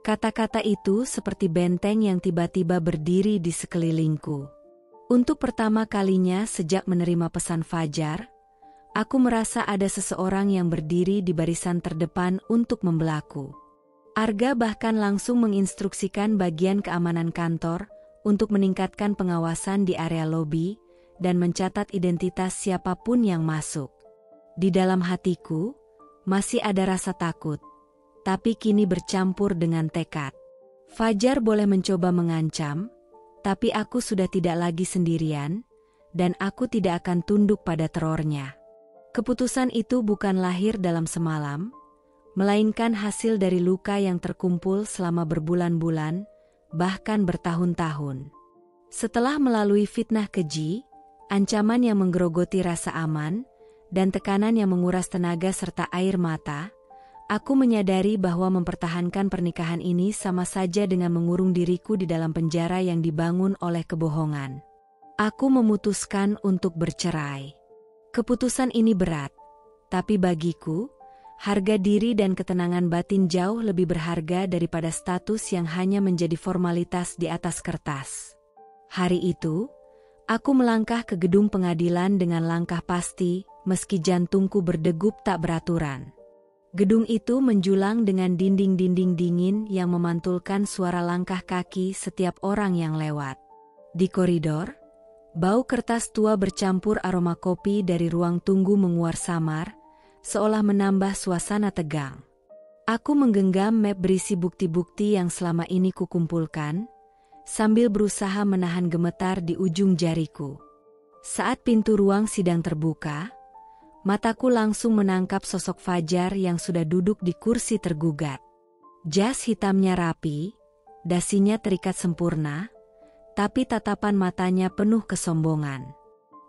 Kata-kata itu seperti benteng yang tiba-tiba berdiri di sekelilingku. Untuk pertama kalinya sejak menerima pesan Fajar, aku merasa ada seseorang yang berdiri di barisan terdepan untuk membelaku. Arga bahkan langsung menginstruksikan bagian keamanan kantor untuk meningkatkan pengawasan di area lobi dan mencatat identitas siapapun yang masuk. Di dalam hatiku, masih ada rasa takut, tapi kini bercampur dengan tekad. Fajar boleh mencoba mengancam, tapi aku sudah tidak lagi sendirian, dan aku tidak akan tunduk pada terornya. Keputusan itu bukan lahir dalam semalam, melainkan hasil dari luka yang terkumpul selama berbulan-bulan, bahkan bertahun-tahun. Setelah melalui fitnah keji, ancaman yang menggerogoti rasa aman, dan tekanan yang menguras tenaga serta air mata, aku menyadari bahwa mempertahankan pernikahan ini sama saja dengan mengurung diriku di dalam penjara yang dibangun oleh kebohongan. Aku memutuskan untuk bercerai. Keputusan ini berat, tapi bagiku, harga diri dan ketenangan batin jauh lebih berharga daripada status yang hanya menjadi formalitas di atas kertas. Hari itu, aku melangkah ke gedung pengadilan dengan langkah pasti, meski jantungku berdegup tak beraturan. Gedung itu menjulang dengan dinding-dinding dingin yang memantulkan suara langkah kaki setiap orang yang lewat. Di koridor, bau kertas tua bercampur aroma kopi dari ruang tunggu menguar samar, seolah menambah suasana tegang. Aku menggenggam map berisi bukti-bukti yang selama ini kukumpulkan, sambil berusaha menahan gemetar di ujung jariku. Saat pintu ruang sidang terbuka, mataku langsung menangkap sosok Fajar yang sudah duduk di kursi tergugat. Jas hitamnya rapi, dasinya terikat sempurna, tapi tatapan matanya penuh kesombongan.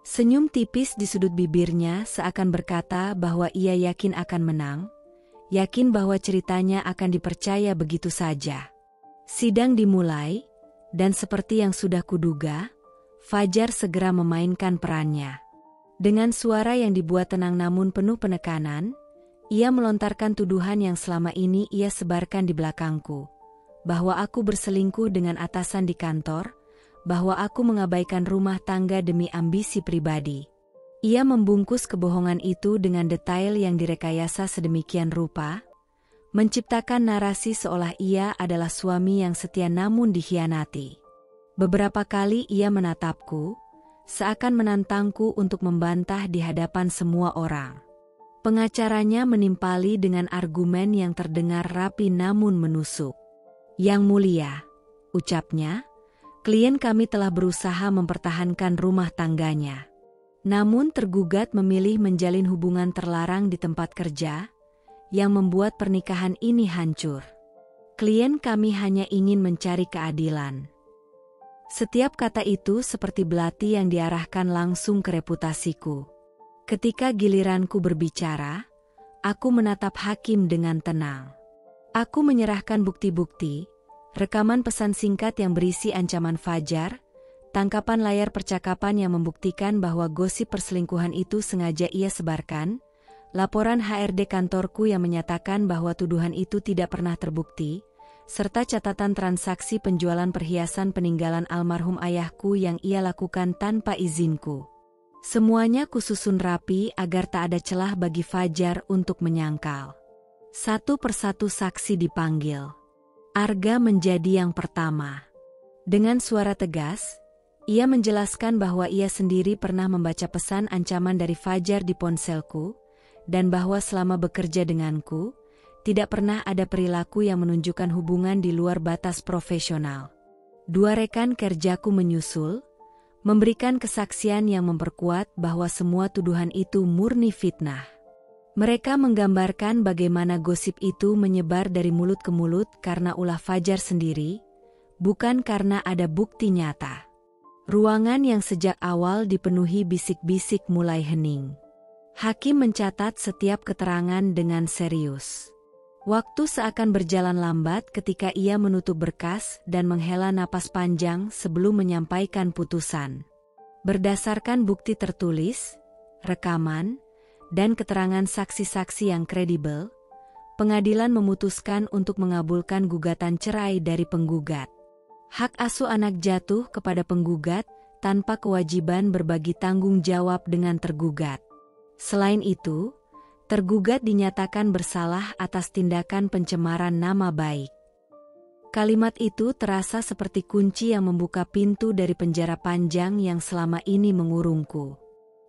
Senyum tipis di sudut bibirnya seakan berkata bahwa ia yakin akan menang, yakin bahwa ceritanya akan dipercaya begitu saja. Sidang dimulai, dan seperti yang sudah kuduga, Fajar segera memainkan perannya. Dengan suara yang dibuat tenang namun penuh penekanan, ia melontarkan tuduhan yang selama ini ia sebarkan di belakangku, bahwa aku berselingkuh dengan atasan di kantor, bahwa aku mengabaikan rumah tangga demi ambisi pribadi. Ia membungkus kebohongan itu dengan detail yang direkayasa sedemikian rupa, menciptakan narasi seolah ia adalah suami yang setia namun dikhianati. Beberapa kali ia menatapku, seakan menantangku untuk membantah di hadapan semua orang. Pengacaranya menimpali dengan argumen yang terdengar rapi namun menusuk. "Yang mulia," ucapnya, "klien kami telah berusaha mempertahankan rumah tangganya. Namun tergugat memilih menjalin hubungan terlarang di tempat kerja, yang membuat pernikahan ini hancur. Klien kami hanya ingin mencari keadilan." Setiap kata itu seperti belati yang diarahkan langsung ke reputasiku. Ketika giliranku berbicara, aku menatap hakim dengan tenang. Aku menyerahkan bukti-bukti, rekaman pesan singkat yang berisi ancaman Fajar, tangkapan layar percakapan yang membuktikan bahwa gosip perselingkuhan itu sengaja ia sebarkan, laporan HRD kantorku yang menyatakan bahwa tuduhan itu tidak pernah terbukti, serta catatan transaksi penjualan perhiasan peninggalan almarhum ayahku yang ia lakukan tanpa izinku. Semuanya kususun rapi agar tak ada celah bagi Fajar untuk menyangkal. Satu persatu saksi dipanggil. Arga menjadi yang pertama. Dengan suara tegas, ia menjelaskan bahwa ia sendiri pernah membaca pesan ancaman dari Fajar di ponselku, dan bahwa selama bekerja denganku, tidak pernah ada perilaku yang menunjukkan hubungan di luar batas profesional. Dua rekan kerjaku menyusul, memberikan kesaksian yang memperkuat bahwa semua tuduhan itu murni fitnah. Mereka menggambarkan bagaimana gosip itu menyebar dari mulut ke mulut karena ulah Fajar sendiri, bukan karena ada bukti nyata. Ruangan yang sejak awal dipenuhi bisik-bisik mulai hening. Hakim mencatat setiap keterangan dengan serius. Waktu seakan berjalan lambat ketika ia menutup berkas dan menghela napas panjang sebelum menyampaikan putusan. Berdasarkan bukti tertulis, rekaman, dan keterangan saksi-saksi yang kredibel, pengadilan memutuskan untuk mengabulkan gugatan cerai dari penggugat. Hak asuh anak jatuh kepada penggugat tanpa kewajiban berbagi tanggung jawab dengan tergugat. Selain itu, tergugat dinyatakan bersalah atas tindakan pencemaran nama baik. Kalimat itu terasa seperti kunci yang membuka pintu dari penjara panjang yang selama ini mengurungku.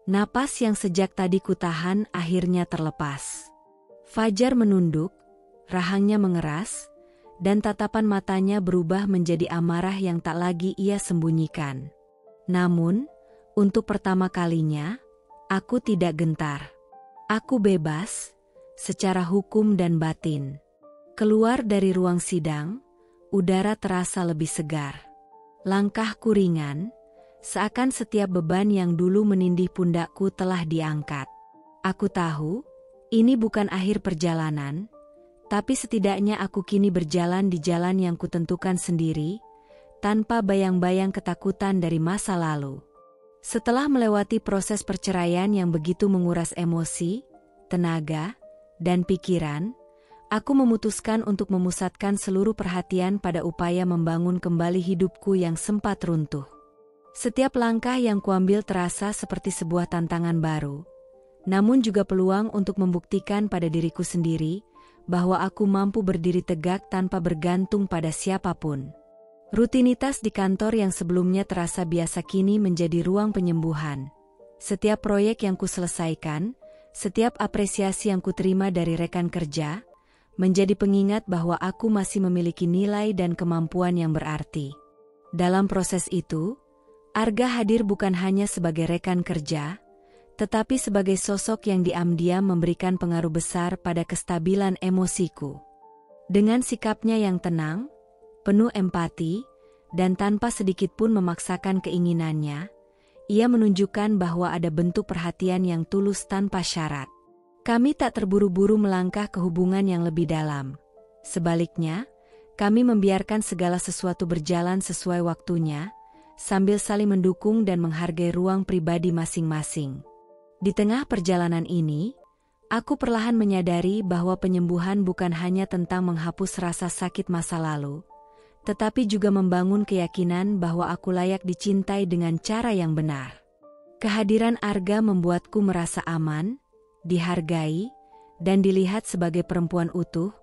Napas yang sejak tadi kutahan akhirnya terlepas. Fajar menunduk, rahangnya mengeras, dan tatapan matanya berubah menjadi amarah yang tak lagi ia sembunyikan. Namun, untuk pertama kalinya, aku tidak gentar. Aku bebas, secara hukum dan batin. Keluar dari ruang sidang, udara terasa lebih segar. Langkahku ringan, seakan setiap beban yang dulu menindih pundakku telah diangkat. Aku tahu, ini bukan akhir perjalanan, tapi setidaknya aku kini berjalan di jalan yang kutentukan sendiri, tanpa bayang-bayang ketakutan dari masa lalu. Setelah melewati proses perceraian yang begitu menguras emosi, tenaga, dan pikiran, aku memutuskan untuk memusatkan seluruh perhatian pada upaya membangun kembali hidupku yang sempat runtuh. Setiap langkah yang kuambil terasa seperti sebuah tantangan baru, namun juga peluang untuk membuktikan pada diriku sendiri bahwa aku mampu berdiri tegak tanpa bergantung pada siapapun. Rutinitas di kantor yang sebelumnya terasa biasa kini menjadi ruang penyembuhan. Setiap proyek yang kuselesaikan, setiap apresiasi yang kuterima dari rekan kerja, menjadi pengingat bahwa aku masih memiliki nilai dan kemampuan yang berarti. Dalam proses itu, Arga hadir bukan hanya sebagai rekan kerja, tetapi sebagai sosok yang diam-diam memberikan pengaruh besar pada kestabilan emosiku. Dengan sikapnya yang tenang, penuh empati, dan tanpa sedikit pun memaksakan keinginannya, ia menunjukkan bahwa ada bentuk perhatian yang tulus tanpa syarat. Kami tak terburu-buru melangkah ke hubungan yang lebih dalam. Sebaliknya, kami membiarkan segala sesuatu berjalan sesuai waktunya, sambil saling mendukung dan menghargai ruang pribadi masing-masing. Di tengah perjalanan ini, aku perlahan menyadari bahwa penyembuhan bukan hanya tentang menghapus rasa sakit masa lalu, tetapi juga membangun keyakinan bahwa aku layak dicintai dengan cara yang benar. Kehadiran Arga membuatku merasa aman, dihargai, dan dilihat sebagai perempuan utuh,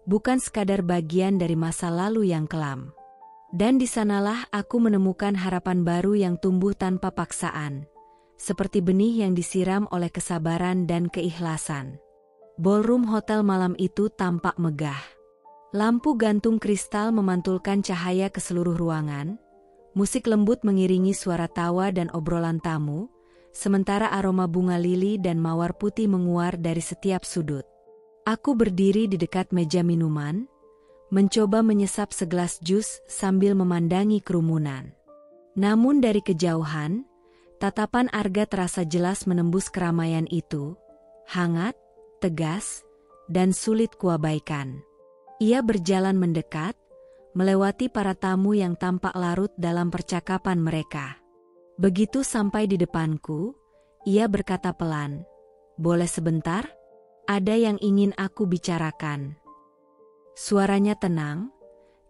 bukan sekadar bagian dari masa lalu yang kelam. Dan di sanalah aku menemukan harapan baru yang tumbuh tanpa paksaan, seperti benih yang disiram oleh kesabaran dan keikhlasan. Ballroom hotel malam itu tampak megah. Lampu gantung kristal memantulkan cahaya ke seluruh ruangan, musik lembut mengiringi suara tawa dan obrolan tamu, sementara aroma bunga lili dan mawar putih menguar dari setiap sudut. Aku berdiri di dekat meja minuman, mencoba menyesap segelas jus sambil memandangi kerumunan. Namun dari kejauhan, tatapan Arga terasa jelas menembus keramaian itu, hangat, tegas, dan sulit kuabaikan. Ia berjalan mendekat, melewati para tamu yang tampak larut dalam percakapan mereka. Begitu sampai di depanku, ia berkata pelan, "Boleh sebentar? Ada yang ingin aku bicarakan." Suaranya tenang,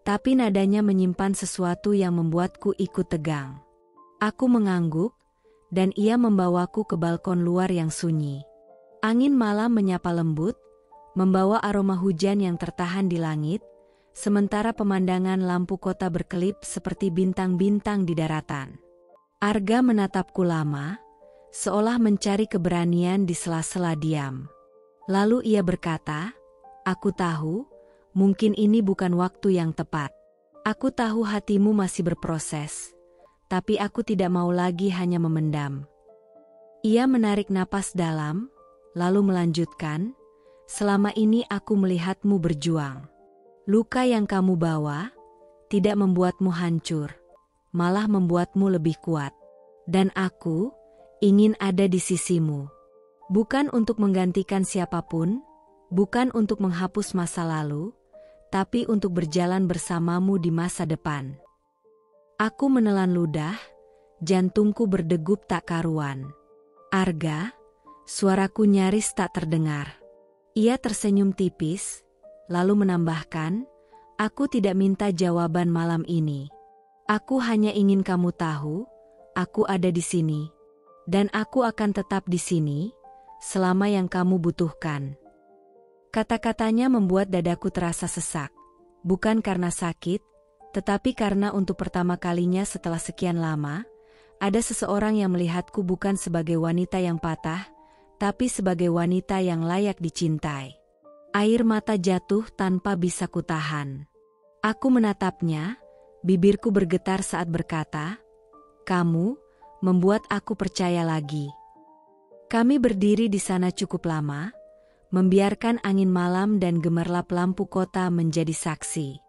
tapi nadanya menyimpan sesuatu yang membuatku ikut tegang. Aku mengangguk, dan ia membawaku ke balkon luar yang sunyi. Angin malam menyapa lembut, membawa aroma hujan yang tertahan di langit, sementara pemandangan lampu kota berkelip seperti bintang-bintang di daratan. Arga menatapku lama, seolah mencari keberanian di sela-sela diam. Lalu ia berkata, "Aku tahu, mungkin ini bukan waktu yang tepat. Aku tahu hatimu masih berproses. tapi aku tidak mau lagi hanya memendam. Ia menarik napas dalam, lalu melanjutkan, selama ini aku melihatmu berjuang. Luka yang kamu bawa tidak membuatmu hancur, malah membuatmu lebih kuat. Dan aku ingin ada di sisimu. Bukan untuk menggantikan siapapun, bukan untuk menghapus masa lalu, tapi untuk berjalan bersamamu di masa depan. Aku menelan ludah, jantungku berdegup tak karuan. Arga, suaraku nyaris tak terdengar. Ia tersenyum tipis, lalu menambahkan, aku tidak minta jawaban malam ini. Aku hanya ingin kamu tahu, aku ada di sini. Dan aku akan tetap di sini, selama yang kamu butuhkan. Kata-katanya membuat dadaku terasa sesak. Bukan karena sakit, tetapi karena untuk pertama kalinya setelah sekian lama, ada seseorang yang melihatku bukan sebagai wanita yang patah, tapi sebagai wanita yang layak dicintai. Air mata jatuh tanpa bisa kutahan. Aku menatapnya, bibirku bergetar saat berkata, "Kamu membuat aku percaya lagi." Kami berdiri di sana cukup lama, membiarkan angin malam dan gemerlap lampu kota menjadi saksi.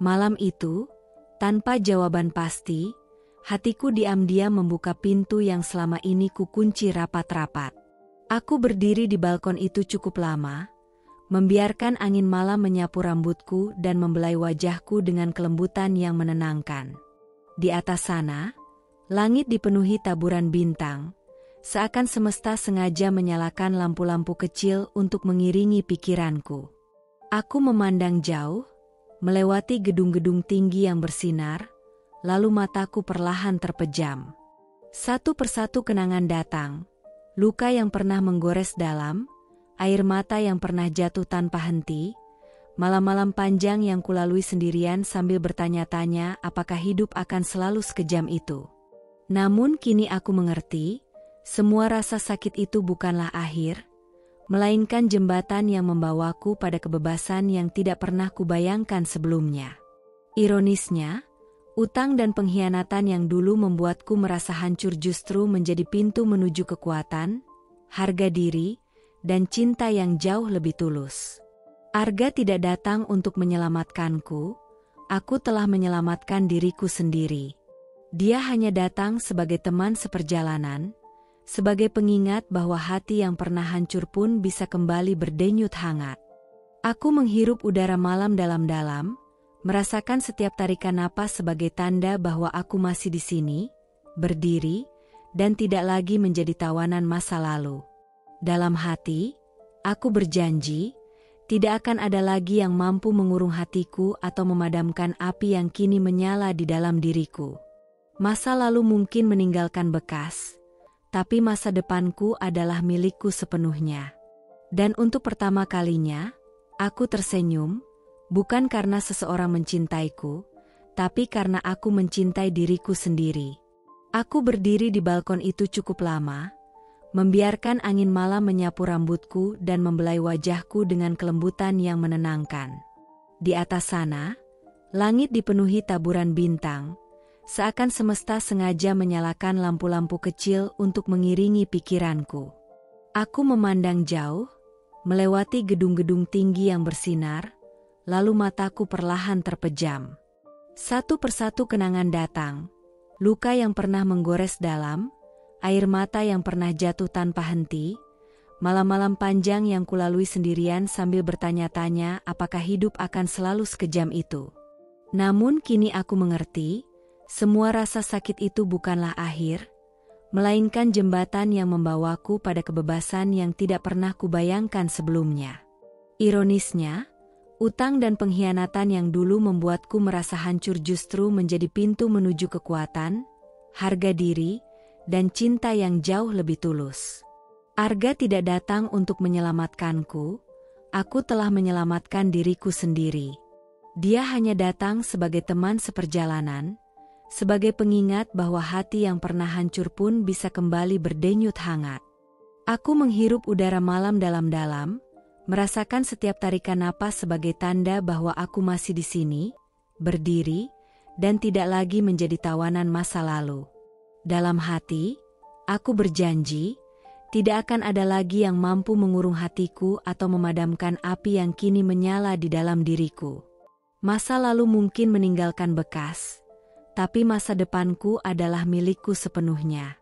Malam itu, tanpa jawaban pasti, hatiku diam-diam membuka pintu yang selama ini kukunci rapat-rapat. Aku berdiri di balkon itu cukup lama, membiarkan angin malam menyapu rambutku dan membelai wajahku dengan kelembutan yang menenangkan. Di atas sana, langit dipenuhi taburan bintang, seakan semesta sengaja menyalakan lampu-lampu kecil untuk mengiringi pikiranku. Aku memandang jauh, melewati gedung-gedung tinggi yang bersinar, lalu mataku perlahan terpejam. Satu persatu kenangan datang, luka yang pernah menggores dalam, air mata yang pernah jatuh tanpa henti, malam-malam panjang yang kulalui sendirian sambil bertanya-tanya apakah hidup akan selalu sekejam itu. Namun kini aku mengerti, semua rasa sakit itu bukanlah akhir, melainkan jembatan yang membawaku pada kebebasan yang tidak pernah kubayangkan sebelumnya. Ironisnya, utang dan pengkhianatan yang dulu membuatku merasa hancur justru menjadi pintu menuju kekuatan, harga diri, dan cinta yang jauh lebih tulus. Arga tidak datang untuk menyelamatkanku, aku telah menyelamatkan diriku sendiri. Dia hanya datang sebagai teman seperjalanan, sebagai pengingat bahwa hati yang pernah hancur pun bisa kembali berdenyut hangat. Aku menghirup udara malam dalam-dalam, merasakan setiap tarikan napas sebagai tanda bahwa aku masih di sini, berdiri, dan tidak lagi menjadi tawanan masa lalu. Dalam hati, aku berjanji, tidak akan ada lagi yang mampu mengurung hatiku atau memadamkan api yang kini menyala di dalam diriku. Masa lalu mungkin meninggalkan bekas, tapi masa depanku adalah milikku sepenuhnya. Dan untuk pertama kalinya, aku tersenyum, bukan karena seseorang mencintaiku, tapi karena aku mencintai diriku sendiri. Aku berdiri di balkon itu cukup lama, membiarkan angin malam menyapu rambutku dan membelai wajahku dengan kelembutan yang menenangkan. Di atas sana, langit dipenuhi taburan bintang, seakan semesta sengaja menyalakan lampu-lampu kecil untuk mengiringi pikiranku. Aku memandang jauh, melewati gedung-gedung tinggi yang bersinar, lalu mataku perlahan terpejam. Satu persatu kenangan datang, luka yang pernah menggores dalam, air mata yang pernah jatuh tanpa henti, malam-malam panjang yang kulalui sendirian sambil bertanya-tanya apakah hidup akan selalu sekejam itu. Namun kini aku mengerti, semua rasa sakit itu bukanlah akhir, melainkan jembatan yang membawaku pada kebebasan yang tidak pernah kubayangkan sebelumnya. Ironisnya, utang dan pengkhianatan yang dulu membuatku merasa hancur justru menjadi pintu menuju kekuatan, harga diri, dan cinta yang jauh lebih tulus. Arga tidak datang untuk menyelamatkanku, aku telah menyelamatkan diriku sendiri. Dia hanya datang sebagai teman seperjalanan, sebagai pengingat bahwa hati yang pernah hancur pun bisa kembali berdenyut hangat. Aku menghirup udara malam dalam-dalam, merasakan setiap tarikan napas sebagai tanda bahwa aku masih di sini, berdiri, dan tidak lagi menjadi tawanan masa lalu. Dalam hati, aku berjanji, tidak akan ada lagi yang mampu mengurung hatiku atau memadamkan api yang kini menyala di dalam diriku. Masa lalu mungkin meninggalkan bekas, tapi masa depanku adalah milikku sepenuhnya.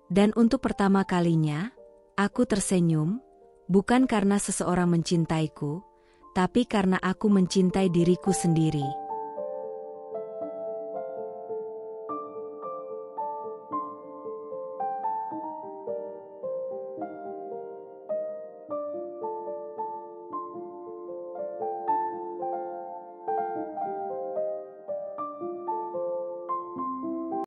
Dan untuk pertama kalinya, aku tersenyum, bukan karena seseorang mencintaiku, tapi karena aku mencintai diriku sendiri.